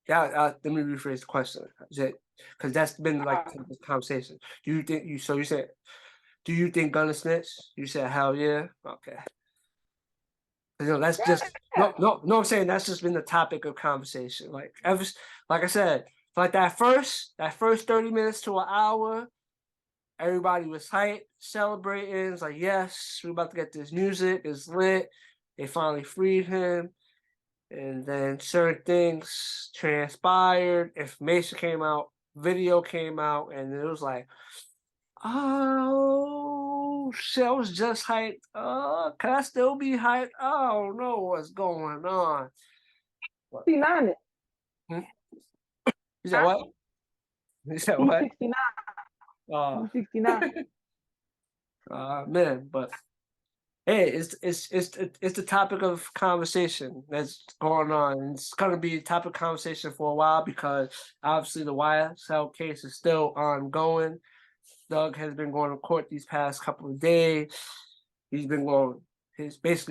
Yeah, let me rephrase the question. Because that's been like the conversation. Do you think you? So you said, do you think Gunner snitched? You said, hell yeah. Okay. That's just Yeah. no. I'm saying that's just been the topic of conversation. Like like I said, like that first 30 minutes to an hour, everybody was hyped, celebrating. It's like, yes, we're about to get this music. It's lit. They finally freed him. And then certain things transpired. Information came out, video came out, and it was like, oh shit, I was just hyped. Can I still be hyped? I don't know what's going on. What? 69. Hmm? You said what? You said He's what? 69. Uh, He's 69. man, but hey, it's the topic of conversation that's going on. It's gonna be a topic of conversation for a while because obviously the YSL case is still ongoing. Doug has been going to court these past couple of days. He's been going he's been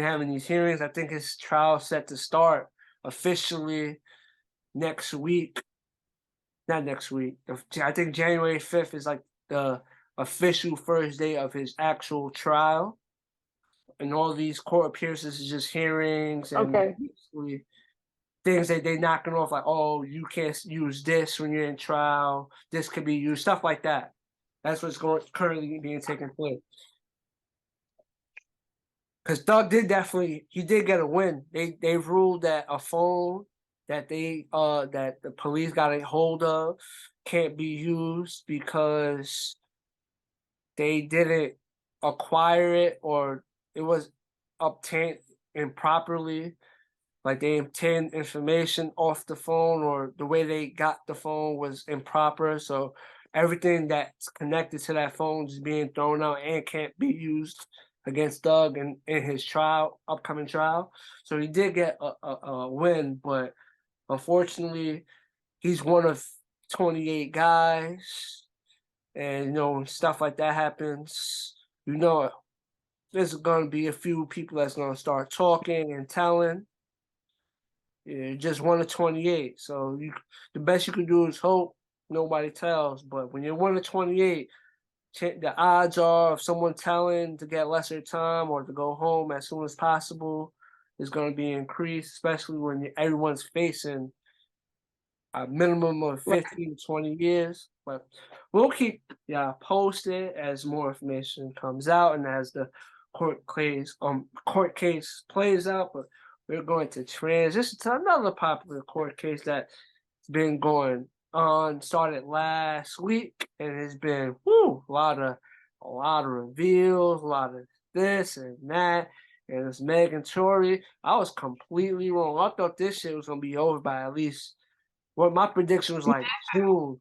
having these hearings. I think his trial set to start officially next week. Not next week. I think January 5th is like the official first day of his actual trial. And all these court appearances is just hearings and Okay. basically things that they knocking off, like, oh, you can't use this when you're in trial. This could be used, stuff like that. That's what's currently being taken place. because Doug did he did get a win. They ruled that a phone that that the police got a hold of can't be used because they didn't acquire it, or it was obtained improperly. Like they obtained information off the phone, or the way they got the phone was improper. So everything that's connected to that phone is being thrown out and can't be used against Doug in his upcoming trial. So he did get a win, but unfortunately, he's one of 28 guys, and when stuff like that happens, there's going to be a few people that's going to start talking and telling. Yeah, just one of 28. So the best you can do is hope nobody tells. But when you're one of 28, the odds are of someone telling to get lesser time or to go home as soon as possible is going to be increased, especially when everyone's facing a minimum of 15 to 20 years. But we'll keep posted as more information comes out and as the court case plays out. But we're going to transition to another popular court case that's been going on. Started last week and it's been a lot of reveals, a lot of this and that. And it's Meg and Torey. I was completely wrong. I thought this shit was gonna be over by at least. Well, my prediction was like June.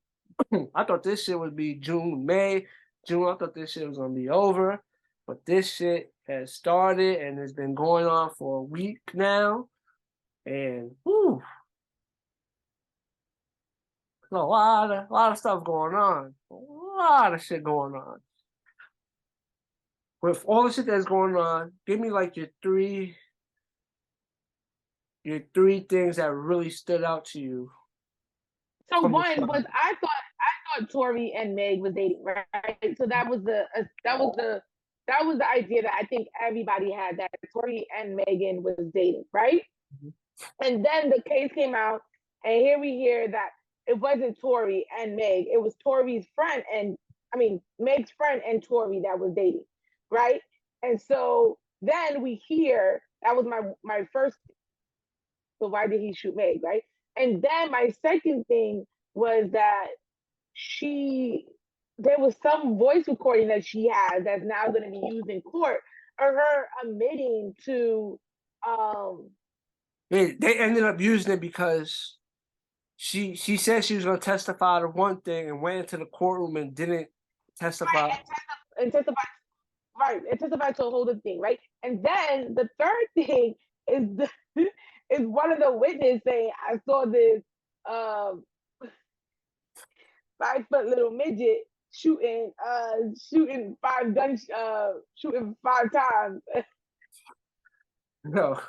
I thought this shit would be June, May, June. I thought this shit was gonna be over, but this shit has started and it's been going on for a week now, and a lot of stuff going on, a lot of shit going on. With all the shit that's going on, give me like your three things that really stood out to you. So one was I thought Torey and Meg was dating, right? So that was the idea that I think everybody had, that Torey and Megan was dating, right? Mm-hmm. And then the case came out, and here we hear that it wasn't Torey and Meg, it was Torey's friend Meg's friend and Torey that was dating, right? And so then we hear that was my first. So why did he shoot Meg, right? And then my second thing was that there was some voice recording that she has that's now going to be used in court, or her admitting to. They ended up using it because she said she was going to testify to one thing and went into the courtroom and didn't testify. Right, and testify to a whole other thing, right? And then the third thing is is one of the witnesses saying, I saw this 5-foot little midget shooting 5 times. No.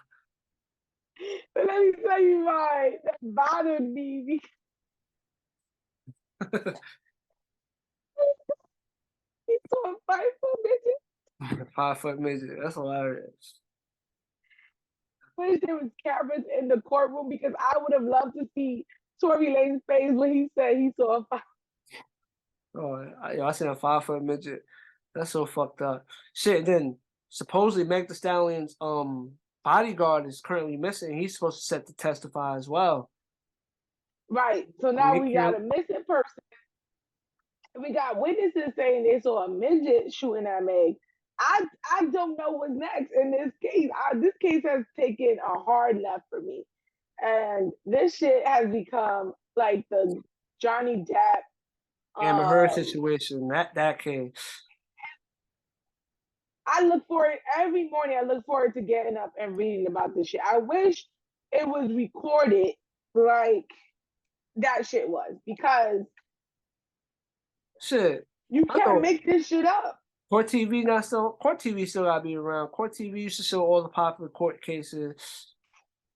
But let me tell you why that bothered me. He saw a 5-foot midget. 5-foot midget. That's hilarious. I wish there was cameras in the courtroom, because I would have loved to see Torey Lanez's face when he said he saw a 5. Oh, I seen a 5-foot midget. That's so fucked up. Shit. Then supposedly Meg Thee Stallion's bodyguard is currently missing. He's supposed to set to testify as well. Right. So now we got a missing person. We got witnesses saying they saw a midget shooting at Meg. I don't know what's next in this case. This case has taken a hard left for me, and this shit has become like the Johnny Depp Amber Heard situation. That case. I look forward every morning. I look forward to getting up and reading about this shit. I wish it was recorded like that shit was, because shit, you can't make this shit up. Court TV still gotta be around. Court TV used to show all the popular court cases.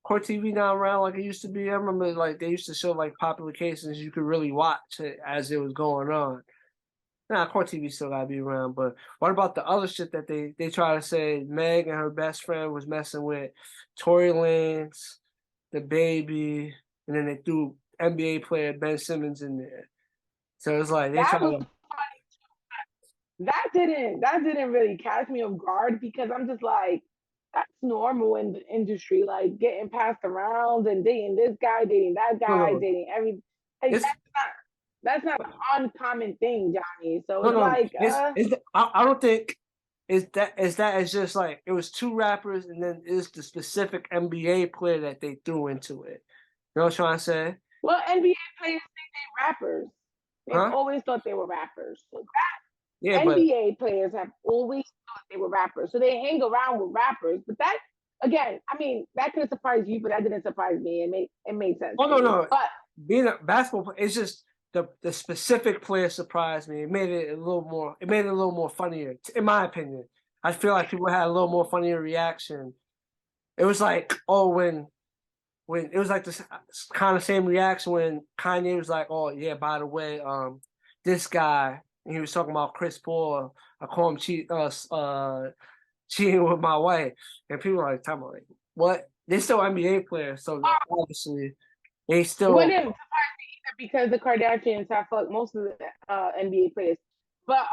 Court TV not around like it used to be. I remember like they used to show like popular cases you could really watch it as it was going on. Nah, Court TV still gotta be around. But what about the other shit that they try to say Meg and her best friend was messing with Torey Lanez, the baby, and then they threw NBA player Ben Simmons in there. So it's like they try to. That didn't really catch me off guard, because I'm just like, that's normal in the industry, like getting passed around and dating this guy, dating that No, guy, no, dating every like it's that's not an uncommon thing, Johnny. So no, it's no. like It's I don't think it's just like it was two rappers and then it's the specific NBA player that they threw into it. You know what I'm trying to say? well, NBA players think they rappers. They've Huh? always thought they were rappers. So Yeah, but NBA players have always thought they were rappers. So they hang around with rappers. But that again, I mean, that could have surprised you, but that didn't surprise me. It made sense oh to no, me. no. But Being a basketball player, it's just the specific player surprised me. It made it a little more. It made it a little more funnier, in my opinion. I feel like people had a little more funnier reaction. It was like, oh, when it was like this kind of same reaction when Kanye was like, oh yeah, by the way, this guy, and he was talking about Chris Paul. I call him cheating with my wife, and people are like, "Time out, like, what?" They're still NBA players, so obviously they it still. wouldn't surprise me either because the Kardashians have fucked most of the NBA players. But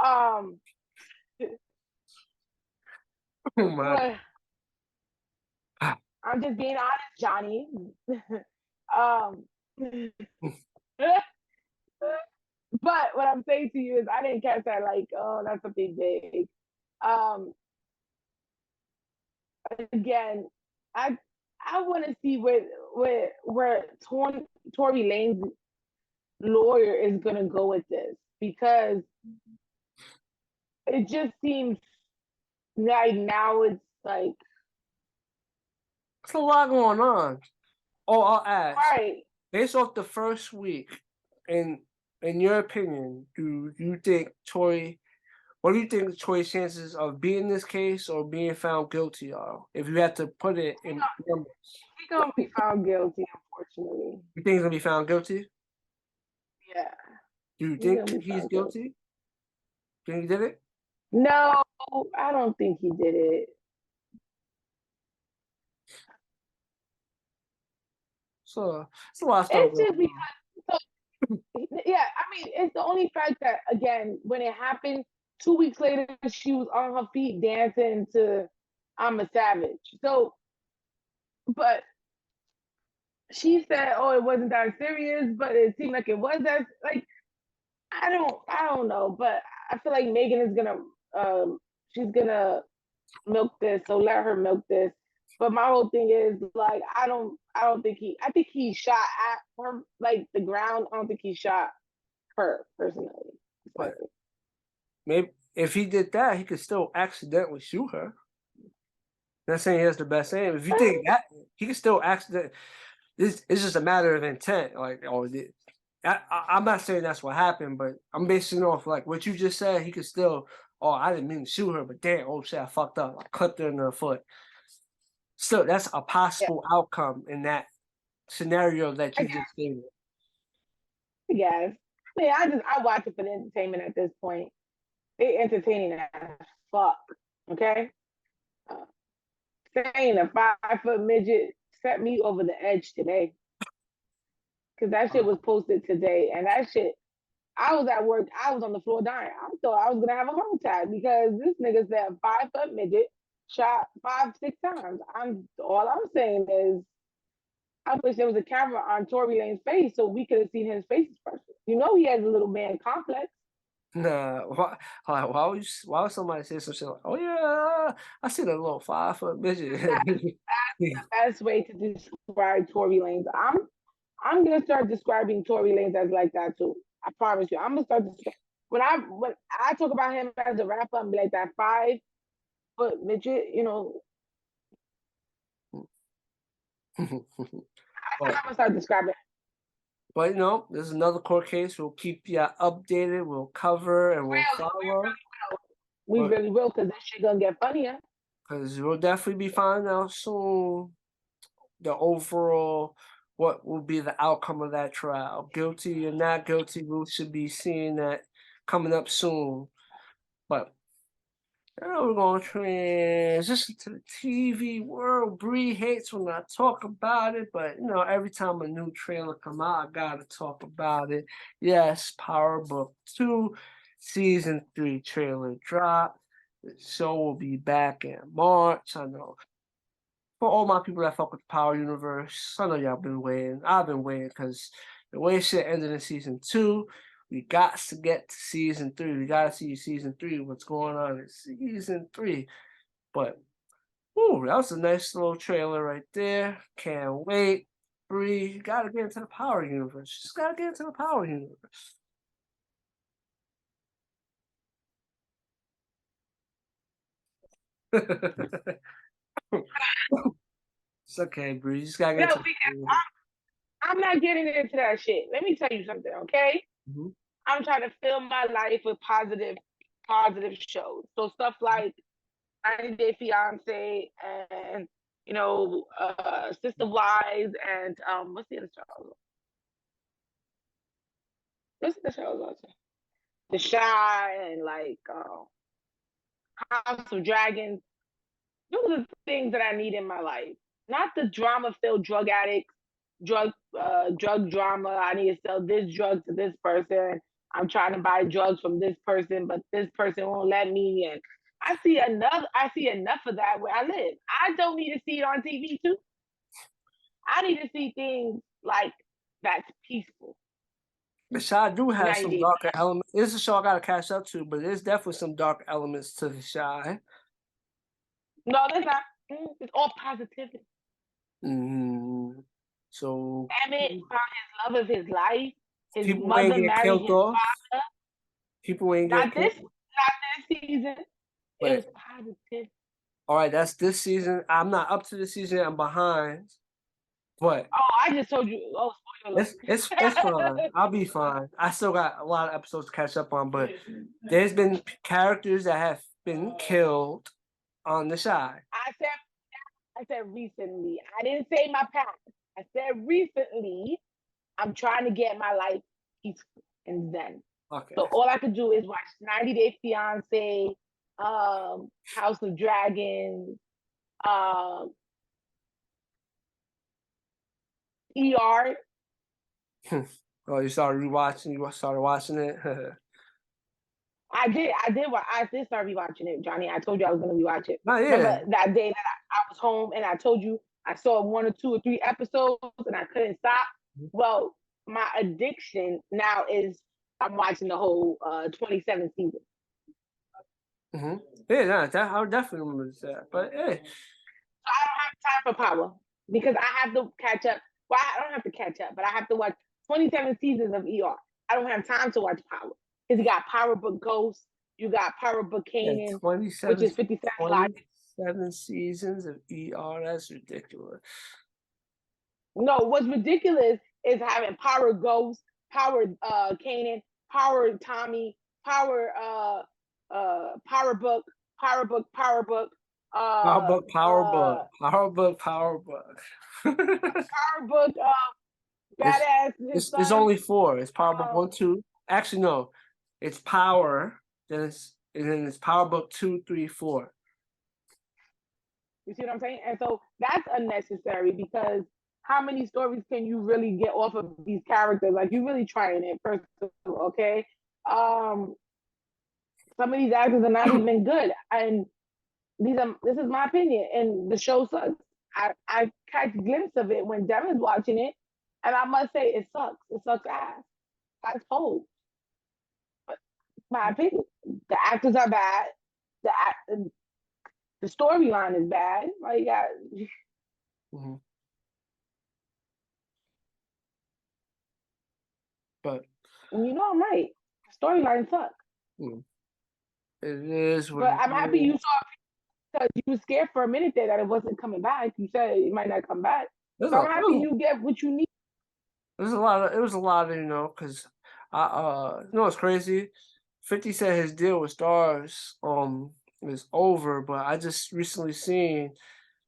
Oh my! what I'm just being honest, Johnny. um, but what I'm saying to you is, I didn't catch that. Like, oh, that's something big. Um, again, I I want to see where Tory Lane's lawyer is gonna go with this because it just seems like now it's like There's a lot going on. Oh, I'll ask. right. Based off the first week, in your opinion, do you think Tory? What do you think Tory's chances of being this case or being found guilty are? If you had to put it in numbers, He's gonna be found guilty, unfortunately. you think he's gonna be found guilty? Yeah, Do you he's gonna think be he's found guilty. guilty? Think he did it? No, I don't think he did it. So it's a lot of stuff It's going just on. because, so, yeah, I mean, it's the only fact that, again, when it happened, 2 weeks later, she was on her feet dancing to I'm a Savage. So, but she said, oh, it wasn't that serious, but it seemed like it was that, like, I don't know, but I feel like Megan is gonna, she's gonna milk this, so let her milk this. But my whole thing is like I don't think I think he shot at her like the ground. I don't think he shot her personally. But maybe if he did that, he could still accidentally shoot her. Not saying he has the best aim. If you think that, he could still accident. This it's just a matter of intent. Like, oh, I'm not saying that's what happened, but I'm basing it off like what you just said. He could still. Oh, I didn't mean to shoot her, but damn, oh shit, I fucked up. I clipped her in the foot. Still, that's a Yeah, possible outcome in that scenario that I you guess. just stated. I guess. I mean, I watch it for the entertainment at this point. They entertaining as fuck. Okay. Uh, saying a 5 foot midget set me over the edge today because that shit was posted today, and that shit I was at work. I was on the floor dying. I thought I was gonna have a heart attack because this nigga said 5 foot midget shot 5, 6 times. All I'm saying is I wish there was a camera on Tory Lane's face so we could have seen his face expression. You know he has a little man complex. Nah, why would somebody say some shit like, oh yeah, I see that little 5 foot midget. Best way to describe Tory Lanez. I'm gonna start describing Tory Lanez as like that too. I promise you. I'm gonna start when I talk about him as a rapper, I'm like that 5 foot midget. I'm but gonna start describing. but you know, there's another court case. We'll keep you updated. We'll cover and we'll follow. We really will, because this shit gonna get funnier. Because we'll definitely be finding out soon the overall what will be the outcome of that trial. Guilty or not guilty, we should be seeing that coming up soon. But now we're going to transition to the TV world. Bree hates when I talk about it, but you know, every time a new trailer come out, I gotta talk about it. Yes, Power Book 2 Season 3 trailer dropped. The show will be back in March. I know for all my people that fuck with the Power Universe, I know y'all been waiting. I've been waiting because the way shit ended in season 2, we got to get to season 3. We got to see season 3. What's going on in season 3? But, ooh, that was a nice little trailer right there. Can't wait. Bree, gotta get into the Power Universe. Just gotta get into the Power Universe. It's okay, Bree. You just gotta get No, into because I'm not getting into that shit. Let me tell you something, okay? mm-hmm. I'm trying to fill my life with positive shows. So stuff like 90 Day Fiance and Sister Wives and what's the other show? What's the show? The Shy and like House of Dragons. Those are the things that I need in my life. Not the drama-filled drug addicts, drug drama. I need to sell this drug to this person. I'm trying to buy drugs from this person, but this person won't let me. And I see enough of that where I live. I don't need to see it on TV too. I need to see things like that's peaceful. The Shy do have some 90 darker elements. It's a show I gotta catch up to, but there's definitely some dark elements to The Shy. No, there's not. It's all positivity. Mm-hmm. So Emmett found his love of his life. His people mother ain't get married killed his off. father. People ain't Not get killed. this season. But, it was positive. all right, that's this season. I'm not up to the season. I'm behind. But Oh, I just told you. Oh, spoiler. it's fine. I'll be fine. I still got a lot of episodes to catch up on, but there's been characters that have been killed on The Shy. I said recently. I didn't say my past. I said recently. I'm trying to get my life peaceful and zen. Okay. So all I could do is watch 90 Day Fiance, House of Dragons, ER. Oh, you started rewatching. You started watching it. I did start rewatching it, Johnny. I told you I was gonna rewatch it. Not yet. Remember that day that I was home and I told you I saw 1 or 2 or 3 episodes and I couldn't stop. Well, my addiction now is I'm watching the whole 27th season. Mm-hmm. Yeah, I would definitely remember that. But hey, So I don't have time for Power because I have to catch up. Well, I don't have to catch up, but I have to watch 27 seasons of ER. I don't have time to watch Power because you got Power Book Ghost, you got Power Book Kanan, 27, which is 57 Live. 27 seasons of ER. That's ridiculous. No, what's ridiculous is having Power Ghost, Power Kanan, Power Tommy, Power Power Book, Power Book, Power Book. Power Book. Power Book. Power Book, Badass. It's only 4. It's Power Book 1, 2. Actually, no. It's Power. Then it's Power Book 2, 3, 4. You see what I'm saying? And so that's unnecessary because how many stories can you really get off of these characters? Like you really trying it first of all, okay? Some of these actors are not even good, and this is my opinion. And the show sucks. I catch a glimpse of it when Devin's watching it, and I must say it sucks. It sucks ass. I told. But my opinion, the actors are bad. The storyline is bad. Like, Mm-hmm. But you know I'm right. The storyline sucks. it is what But it I'm happy is. you saw it because you were scared for a minute there that it wasn't coming back. You said it might not come back. So I'm happy you get what you need. It was a lot of, because it's crazy. 50 said his deal with Stars is over, but I just recently seen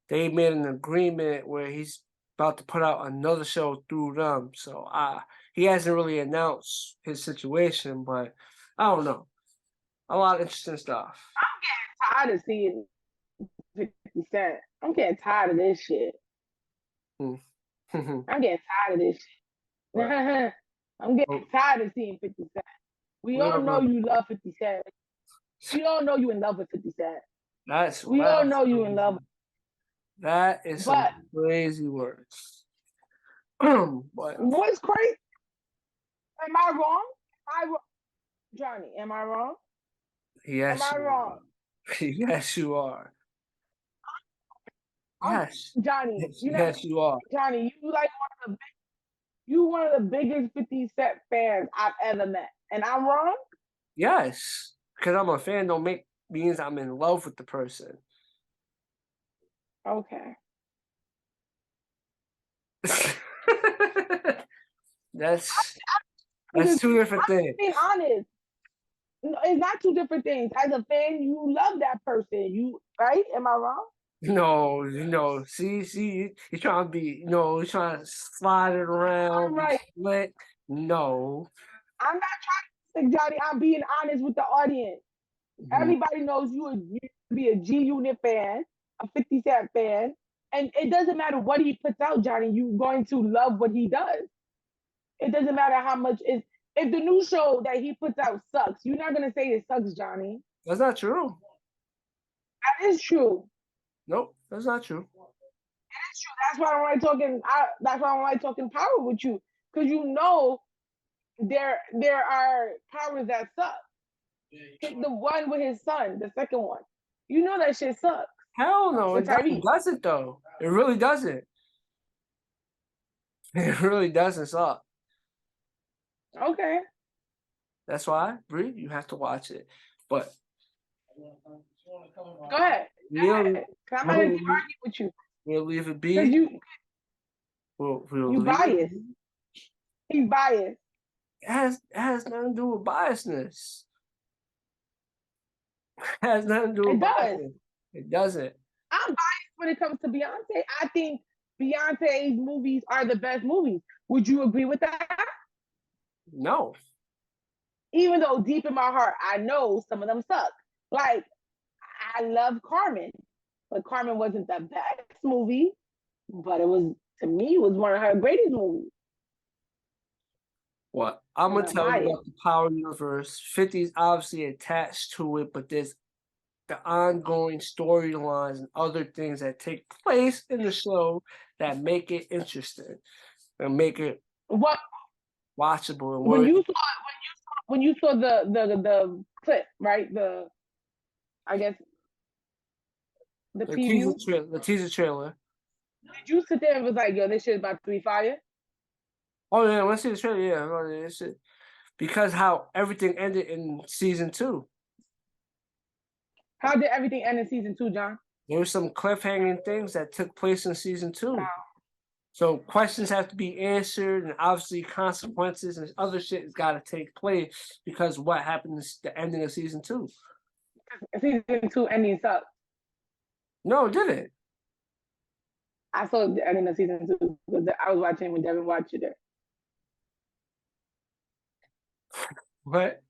they made an agreement where he's about to put out another show through them. So he hasn't really announced his situation, but I don't know. A lot of interesting stuff. I'm getting tired of seeing 50 Cent. I'm getting tired of this shit. I'm getting tired of this shit. I'm getting tired of seeing 50 Cent. We all know you love 50 Cent. We all know you in love with 50 Cent. We all know you in love. That is some But crazy words. But what's crazy? Am I wrong? Johnny, am I wrong? Am yes, I you wrong? are. Yes, you are. I'm Yes. Johnny. Yes, You know, yes, you are. Johnny, you one of the biggest 50 Cent fans I've ever met, and I'm wrong. Yes. Because I'm a fan don't make means I'm in love with the person. Okay. That's I'm just two different things. being honest. No, it's not two different things. As a fan, you love that person. You right? Am I wrong? No, see, you're trying to be, you're trying to slide it around, I'm be right. slick. No. I'm not trying to say, Johnny. I'm being honest with the audience. Mhm. Everybody knows you be a G Unit fan, a 50 Cent fan, and it doesn't matter what he puts out, Johnny. You're going to love what he does. It doesn't matter how much is. If the new show that he puts out sucks, you're not gonna say it sucks, Johnny. That's not true. That is true. Nope, that's not true. That's true. That's why I don't like talking. That's why I don't like talking power with you, because you know there are powers that suck. Pick the one with his son, the second one. You know that shit sucks. Hell no, With Tyrese. it doesn't though. It really doesn't. It really doesn't suck. Okay. That's why, Bree, you have to watch it. But Go ahead. Go we'll ahead. I'm not gonna we'll, keep arguing with you. we'll leave it Because be. We'll you leave it biased. be. He's biased. It has nothing to do with biasness. It has nothing to do It with does. biasness. It doesn't. I'm biased when it comes to Beyonce. I think Beyonce's movies are the best movies. Would you agree with that? No. Even though deep in my heart, I know some of them suck. Like, I love Carmen, but Carmen wasn't the best movie, but it was, to me, it was one of her greatest movies. What? I'm And gonna I'm tell you biased. about the Power Universe. 50 is obviously attached to it, but there's the ongoing storylines and other things that take place in the show that make it interesting and make it What watchable and when worthy. you saw the clip, right? I guess the preview. The teaser trailer. Did you sit there and was like, yo, this shit about to be fire? Oh yeah, let's see the trailer. Yeah, it's because how everything ended in season 2. How did everything end in season 2, John? There were some cliffhanging things that took place in season 2. So questions have to be answered, and obviously consequences and other shit has got to take place because what happened is the ending of season 2. Season 2 ending sucked. No, it didn't. I saw the ending of season 2 because I was watching when Devin watched it there. But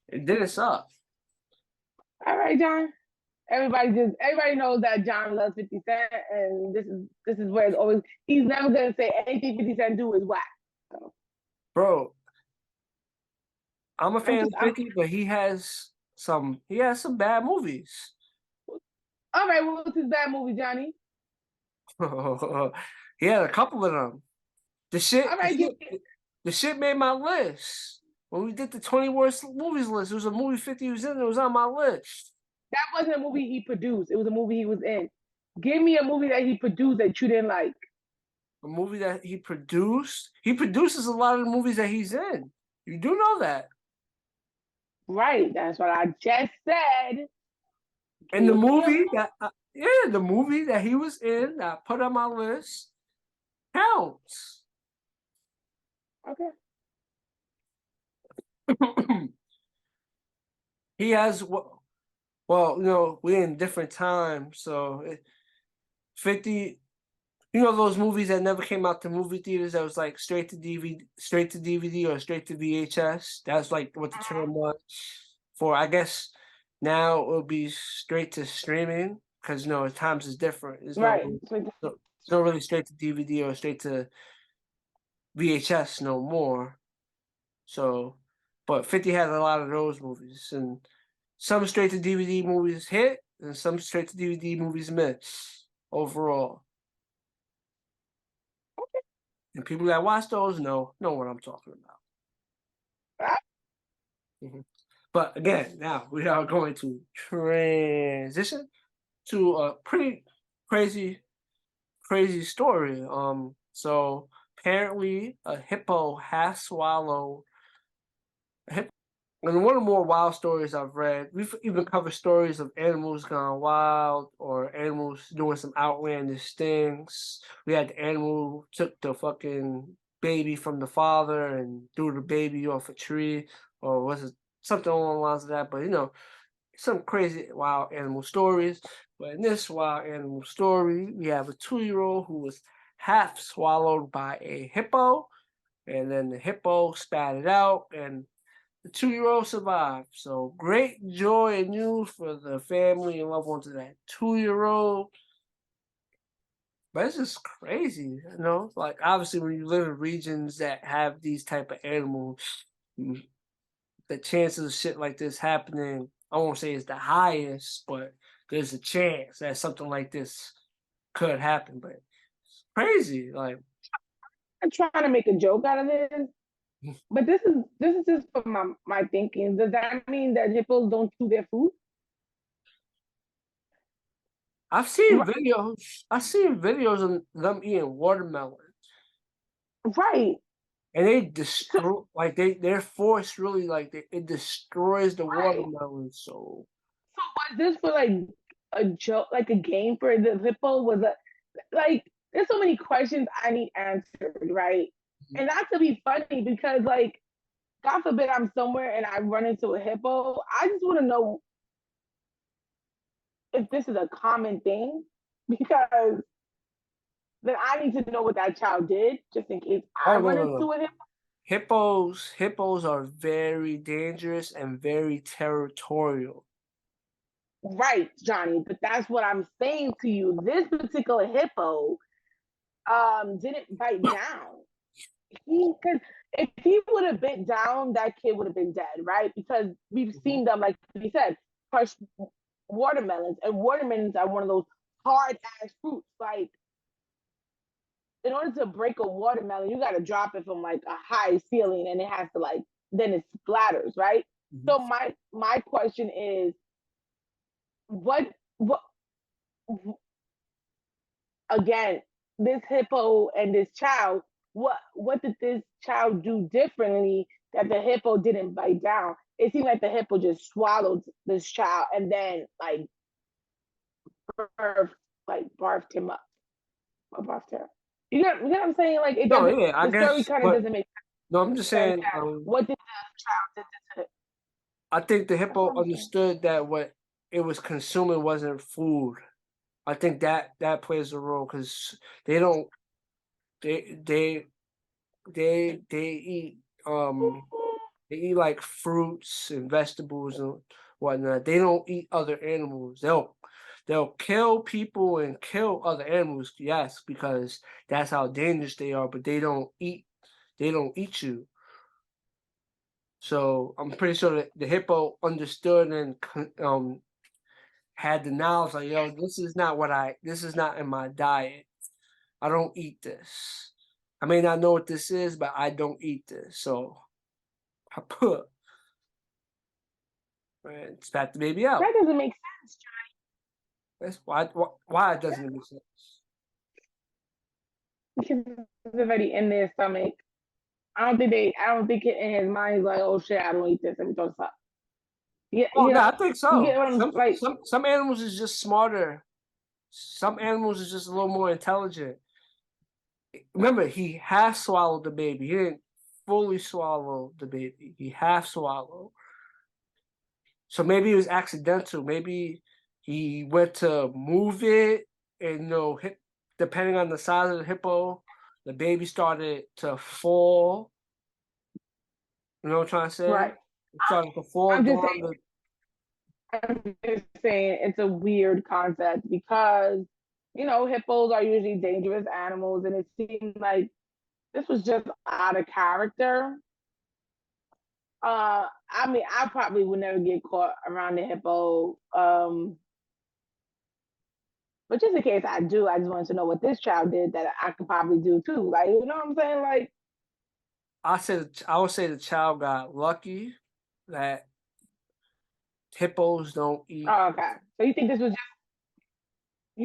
it didn't suck. All right, John. Everybody knows that John loves 50 Cent, and this is where it's always, he's never gonna say anything 50 Cent do is whack. So, Bro, I'm a I'm fan just of 50, but he has some bad movies. all right. What's his bad movie, Johnny? He had a couple of them. The shit, All right, the shit made my list. When we did the 20 worst movies list, it was a movie 50 was in. It was on my list. that wasn't a movie he produced. It was a movie he was in. Give me a movie that he produced that you didn't like. A movie that he produced. He produces a lot of the movies that he's in. You do know that. Right. That's what I just said. And the movie the movie that he was in that I put on my list counts. Okay. He has we're in different times, so 50. You know those movies that never came out to movie theaters that was like straight to DVD or straight to VHS. That's like what the term was for. I guess now it will be straight to streaming because times is different. There's Right. no really straight to DVD or straight to VHS no more. So, but 50 has a lot of those movies, and some straight to DVD movies hit, and some straight to DVD movies miss. overall. And people that watch those know what I'm talking about. But again, now we are going to transition to a pretty crazy story. So apparently a hippo has swallowed a hippo. And one of the more wild stories I've read, we've even covered stories of animals gone wild or animals doing some outlandish things. We had the animal took the fucking baby from the father and threw the baby off a tree, or was it something along the lines of that? But you know, some crazy wild animal stories. But in this wild animal story, we have a 2-year-old who was half swallowed by a hippo, and then the hippo spat it out, and the 2-year-old survived. So great joy and news for the family and loved ones of that 2-year-old. But it's just crazy, you know? Like, obviously, when you live in regions that have these type of animals, the chances of shit like this happening, I won't say it's the highest, but there's a chance that something like this could happen. But it's crazy. Like, I'm trying to make a joke out of this, but this is just for my thinking. Does that mean that hippos don't chew their food? I've seen videos of them eating watermelon. Right. And they destroy, like their force really, like it destroys the watermelon. So was this for like a joke, like a game for the hippo? Was it like there's so many questions I need answered, right? And not to be funny because like God forbid I'm somewhere and I run into a hippo. I just want to know if this is a common thing because then I need to know what that child did just in case I run into a hippo. Hippos are very dangerous and very territorial. Right, Johnny, but that's what I'm saying to you. This particular hippo didn't bite down. Because if he would have bit down, that kid would have been dead, right? Because we've seen them, like we said, crush watermelons, and watermelons are one of those hard ass fruits. Like, in order to break a watermelon, you got to drop it from like a high ceiling, and it has to like then it splatters, right? So my question is, what again? This hippo and this child, what did this child do differently that the hippo didn't bite down? It seemed like the hippo just swallowed this child and then like barfed him up or barfed her. You know what I'm saying? Like it No, doesn't. yeah, I The story guess, kind of but doesn't make no, I'm just sense. saying. What did the child do to it? I think the That's hippo what I'm saying. understood that what it was consuming wasn't food. I think that plays a role because they don't they they they eat they eat like fruits and vegetables and whatnot. They don't eat other animals. They'll kill people and kill other animals, yes, because that's how dangerous they are. But they don't eat you. So I'm pretty sure that the hippo understood and had the knowledge, like, yo, this is not in my diet. I don't eat this. I may not know what this is, but I don't eat this. So I put and spat the baby out. That doesn't make sense, That's why it doesn't make sense. John. Because it's already in their stomach. I don't think it in his mind is like, oh shit, I don't eat this. Let me throw this up. Yeah, Oh you no, know, I think you so. get what I'm like. Some animals is just smarter. Some animals is just a little more intelligent. Remember, he half swallowed the baby. He didn't fully swallow the baby. He half swallowed. So maybe it was accidental. Maybe he went to move it, and depending on the size of the hippo, the baby started to fall. You know what I'm trying to say? Right. It started to fall I'm just down saying. I'm just saying it's a weird concept because hippos are usually dangerous animals, and it seemed like this was just out of character. I mean, I probably would never get caught around the hippo. But just in case I do, I just wanted to know what this child did that I could probably do too. Like, you know what I'm saying? Like, I would say the child got lucky that hippos don't eat. oh, okay. So you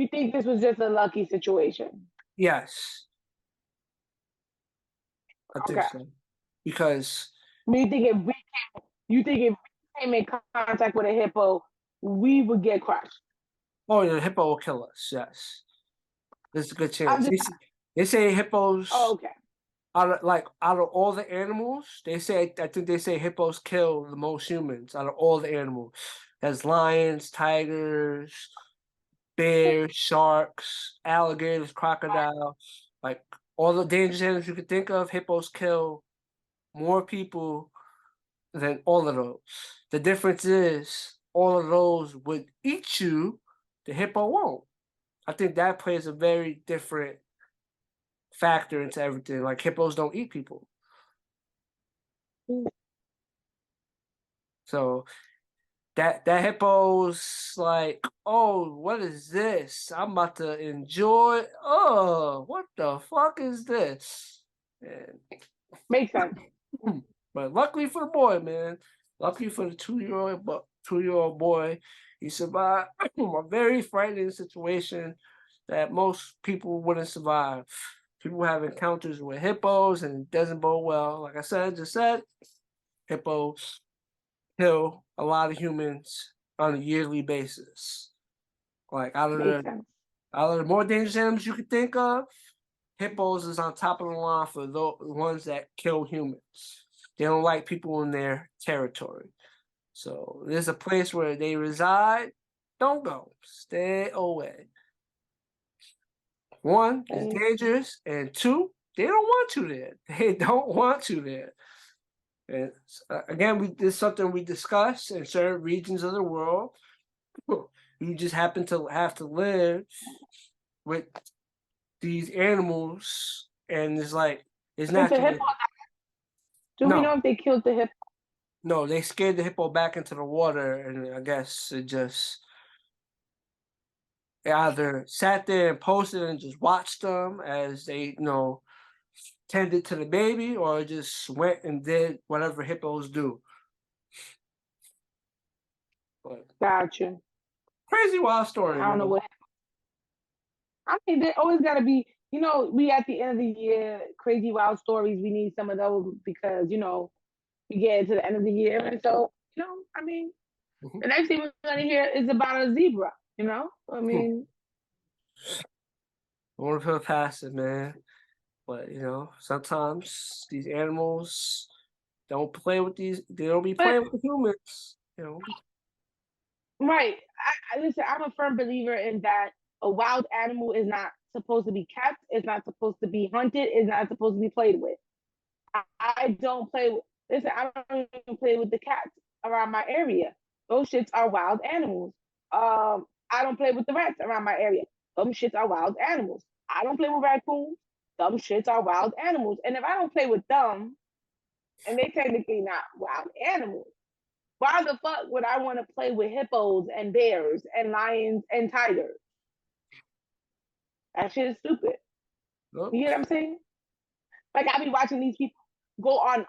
think this was just a lucky situation? Yes, I think Okay. so. Because I mean, you think if we came in contact with a hippo, we would get crushed? the hippo will kill us. Yes, there's a good I'm chance. just, They say hippos oh, okay. out of all the animals, I think they say hippos kill the most humans out of all the animals. There's lions, tigers, bears, sharks, alligators, crocodiles, like all the dangerous animals you could think of. Hippos kill more people than all of those. The difference is all of those would eat you. The hippo won't. I think that plays a very different factor into everything. Like hippos don't eat people. So that hippo's like, oh, what is this? I'm about to enjoy. Oh, what the fuck is this? And, Makes sense. but luckily for the boy, man, luckily for the 2-year-old boy, he survived a very frightening situation that most people wouldn't survive. People have encounters with hippos and it doesn't bode well. Like I just said, hippos kill a lot of humans on a yearly basis. Like out of Makes sense. the more dangerous animals you could think of, hippos is on top of the line for the ones that kill humans. They don't like people in their territory. So there's a place where they reside. Don't go. Stay away. One, it's dangerous, and two, they don't want you there. They don't want you there. And again, this is something we discuss in certain regions of the world. You just happen to have to live with these animals, and it's like it's Is the natural. hippo? Do we know if they killed the hippo? No, they scared the hippo back into the water, and I guess it either sat there and posted and just watched them as they, tended to the baby, or just went and did whatever hippos do. But Gotcha. crazy wild story. I don't know what. I mean, there always got to be. We at the end of the year, crazy wild stories. We need some of those because we get into the end of the year, and so I mean, the next thing we're gonna hear is about a zebra. I mean, I want to feel past it, man. But sometimes these animals don't play with these. They don't be playing with the humans. Right. I listen. I'm a firm believer in that a wild animal is not supposed to be kept. It's not supposed to be hunted. It's not supposed to be played with. I don't play with. Listen, I don't even play with the cats around my area. Those shits are wild animals. I don't play with the rats around my area. Them shits are wild animals. I don't play with raccoons. Them shits are wild animals. And if I don't play with them, and they technically not wild animals, why the fuck would I want to play with hippos and bears and lions and tigers? That shit is stupid. Nope. You get what I'm saying? Like I be watching these people go on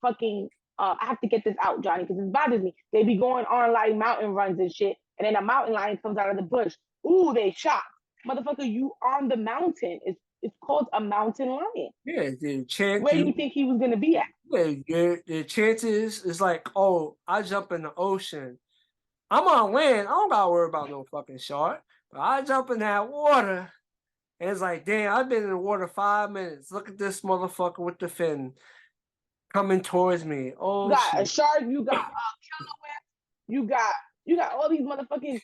fucking. I have to get this out, Johnny, because it bothers me. They be going on like mountain runs and shit, and then a mountain lion comes out of the bush. Ooh, they shocked, motherfucker! You on the mountain? It's called a mountain lion. Yeah, the chance. Where do you think he was gonna be at? Yeah, the chances is like, oh, I jump in the ocean. I'm on land. I don't gotta worry about no fucking shark. But I jump in that water, and it's like, damn, I've been in the water 5 minutes. Look at this motherfucker with the fin coming towards me. Oh, You got shit. a shark. You got killer whales. You got all these motherfucking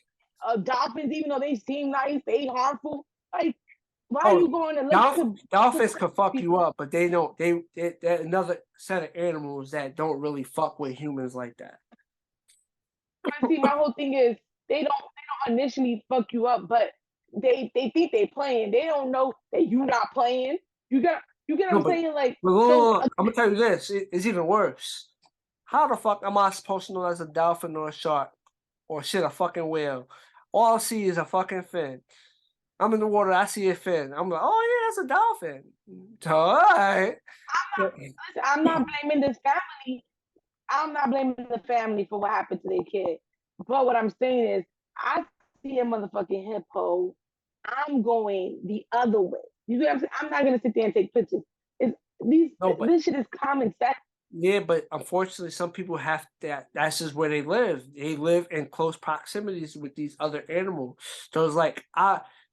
dolphins. Even though they seem nice, they harmful. Like, why are you going to look? Dolphins can fuck you up, but they don't. They're another set of animals that don't really fuck with humans like that. See, my whole thing is they don't initially fuck you up, but they think they playing. They don't know that you not playing. You get what I'm saying? Like, I'm gonna tell you this. It's even worse. How the fuck am I supposed to know that's a dolphin or a shark or shit, a fucking whale? all I see is a fucking fin. I'm in the water, I see a fin. I'm like, oh yeah, that's a dolphin. So, all right. Listen, I'm not blaming this family. I'm not blaming the family for what happened to their kid. But what I'm saying is, I see a motherfucking hippo. I'm going the other way. You know what I'm saying? I'm not gonna sit there and take pictures. It's No, but this shit is common sense. yeah, but unfortunately, some people have that. That's just where they live. They live in close proximities with these other animals. So it's like,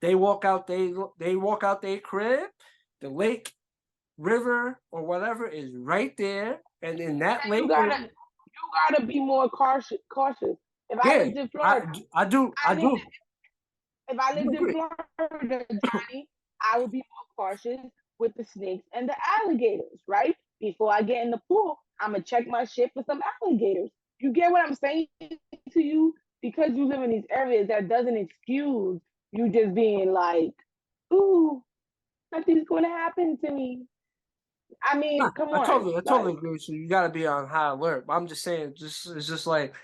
they walk out. They walk out their crib. The lake, river, or whatever is right there, and in that You lake, gotta be more cautious. If I yeah, lived in Florida, I do, I I need do, if I I do lived in agree. Florida, Johnny, I would be more cautious with the snakes and the alligators, right? Before I get in the pool, I'm gonna check my shit for some alligators. You get what I'm saying to you? Because you live in these areas, that doesn't excuse you just being like, ooh, nothing's gonna happen to me. I Nah, mean, come I on. totally Like, agree with you. You got to be on high alert. But I'm just saying, it's just like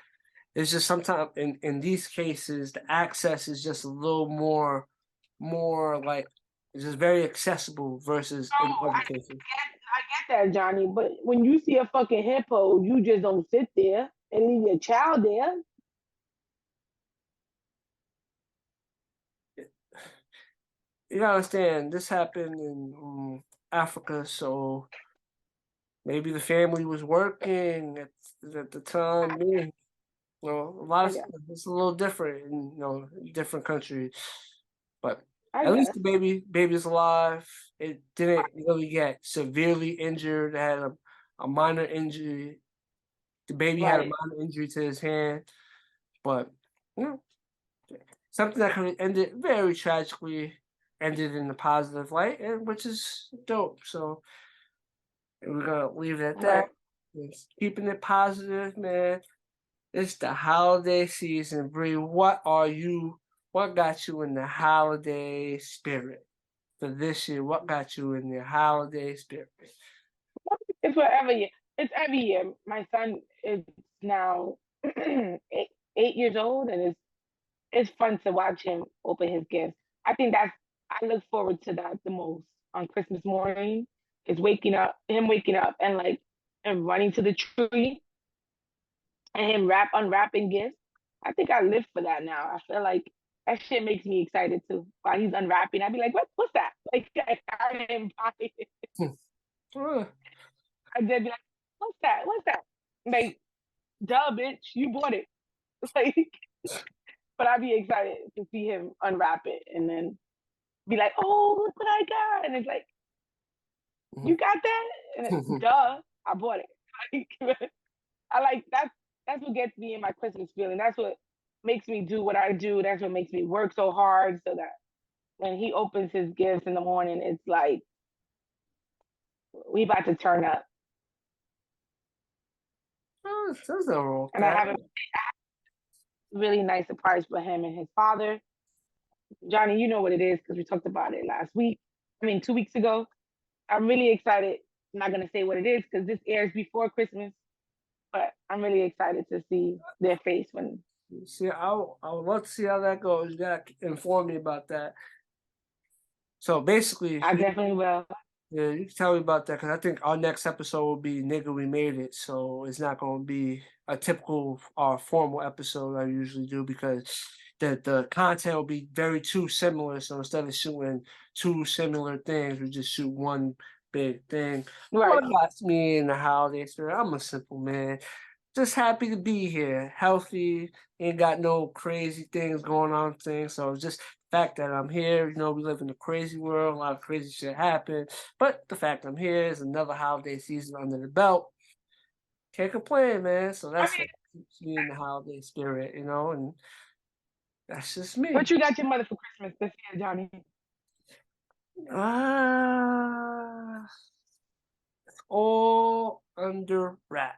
it's just sometimes in these cases the access is just a little more like it's just very accessible versus in oh, other cases. I get that, Johnny, but when you see a fucking hippo, you just don't sit there and leave your child there. You gotta understand, this happened in Africa, so maybe the family was working at the time. Being, a lot I of guess. it's a little different in different countries, but I at least guess. the baby's alive. It didn't really get severely injured. It had a minor injury. The baby had a Right. minor injury to his hand, but you know, something that could have ended very tragically ended in a positive light, and which is dope. So we're gonna leave it at Right. that. It's keeping it positive, man. It's the holiday season, Bree. What got you in the holiday spirit for this year? What got you in the holiday spirit? It's for every year. It's every year. My son is now 8 years old, and it's fun to watch him open his gifts. I think I look forward to that the most on Christmas morning. Is him waking up and like and running to the tree and him unwrapping gifts. I think I live for that now. I feel like that shit makes me excited too. While he's unwrapping, I'd be like, what's that? Like I didn't buy it. Uh, I'd be like, what's that? What's that? Like, duh, bitch, you bought it. Like, but I'd be excited to see him unwrap it and then be like, oh, look what I got. And it's like, you got that? And duh, I bought it. Like, I like that's what gets me in my Christmas feeling. That's what makes me do what I do. That's what makes me work so hard so that when he opens his gifts in the morning, it's like we about to turn up. there's no wrong with And I that. have a really nice surprise for him and his father. Johnny, you know what it is because we talked about it last week. I mean, 2 weeks ago. I'm really excited. I'm not gonna say what it is because this airs before Christmas, but I'm really excited to see their face when See, I would love to see how that goes. You gotta inform me about that. So basically, I definitely will. yeah, you can tell me about that because I think our next episode will be "Nigga, We Made It," so it's not going to be a typical formal episode I usually do because the content will be very too similar. So instead of shooting two similar things, we just shoot one big thing. Right. What got me in the holiday spirit? I'm a simple man. Just happy to be here, healthy, ain't got no crazy things going on things. So just the fact that I'm here, we live in a crazy world, a lot of crazy shit happen. But the fact I'm here is another holiday season under the belt. Can't complain, man. So I that's mean, what keeps me in the holiday spirit, and that's just me. what you got your mother for Christmas this year, Johnny? Ah, all under wraps.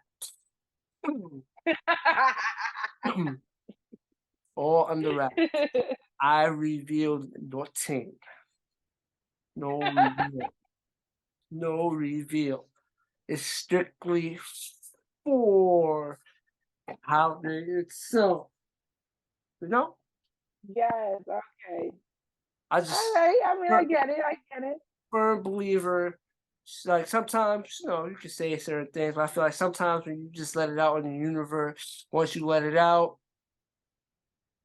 All under wraps. I revealed nothing. No reveal. No reveal. It's strictly for the holiday itself. You know? Yes. Okay. I All just right. I mean, I fir- get it. I get it. firm believer. Like sometimes, you can say certain things, but I feel like sometimes when you just let it out in the universe, once you let it out,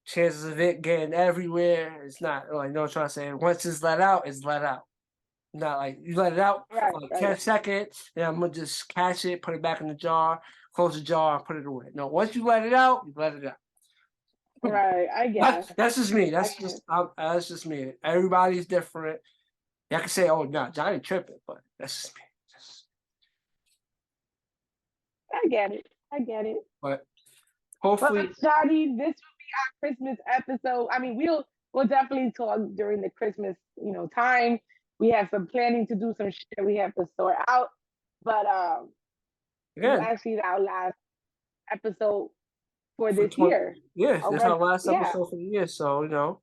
chances of it getting everywhere, it's not like no I'm trying to say. Once it's let out, it's let out. Not like you let it out for Right. like Right. 10 seconds, and I'm gonna just catch it, put it back in the jar, close the jar, and put it away. No, once you let it out, you let it out. Right. I That, guess. that's just me. I guess. That's just me. Everybody's different. I can say, "Oh, no, Johnny tripping," but that's just me. I get it. I get it. But But hopefully, Johnny, this will be our Christmas episode. I mean, we'll definitely talk during the Christmas, time. We have some planning to do, some shit we have to sort out. But this is again, actually our last episode for for this 20, year. yeah, this is our Already, last yeah. episode for the year. So,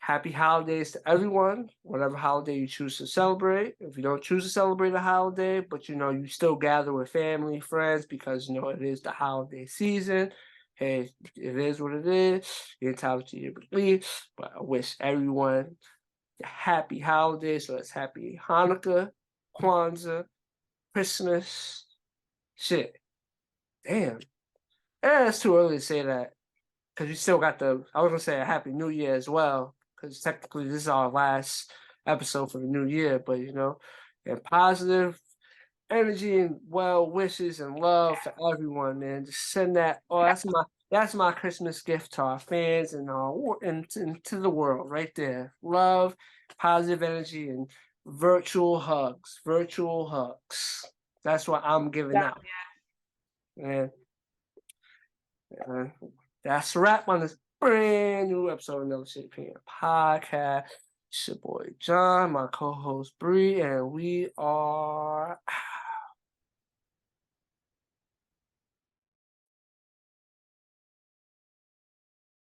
happy holidays to everyone, whatever holiday you choose to celebrate. If you don't choose to celebrate a holiday, but you still gather with family, friends, because it is the holiday season. Hey, it is what it is. You're entitled to your belief. But I wish everyone a happy holidays. So it's happy Hanukkah, Kwanzaa, Christmas. Shit. Damn. It's too early to say that. Because you still got I was gonna say a happy new year as well, because technically this is our last episode for the new year, but and positive energy and well wishes and love for everyone, man. Just send that. Oh, that's my Christmas gift to our fans and to the world right there. Love, positive energy, and virtual hugs. Virtual hugs. That's what I'm giving out. And that's a wrap on this brand new episode of Another Shit Opinion Podcast. It's your boy John, my co-host Bree, and we are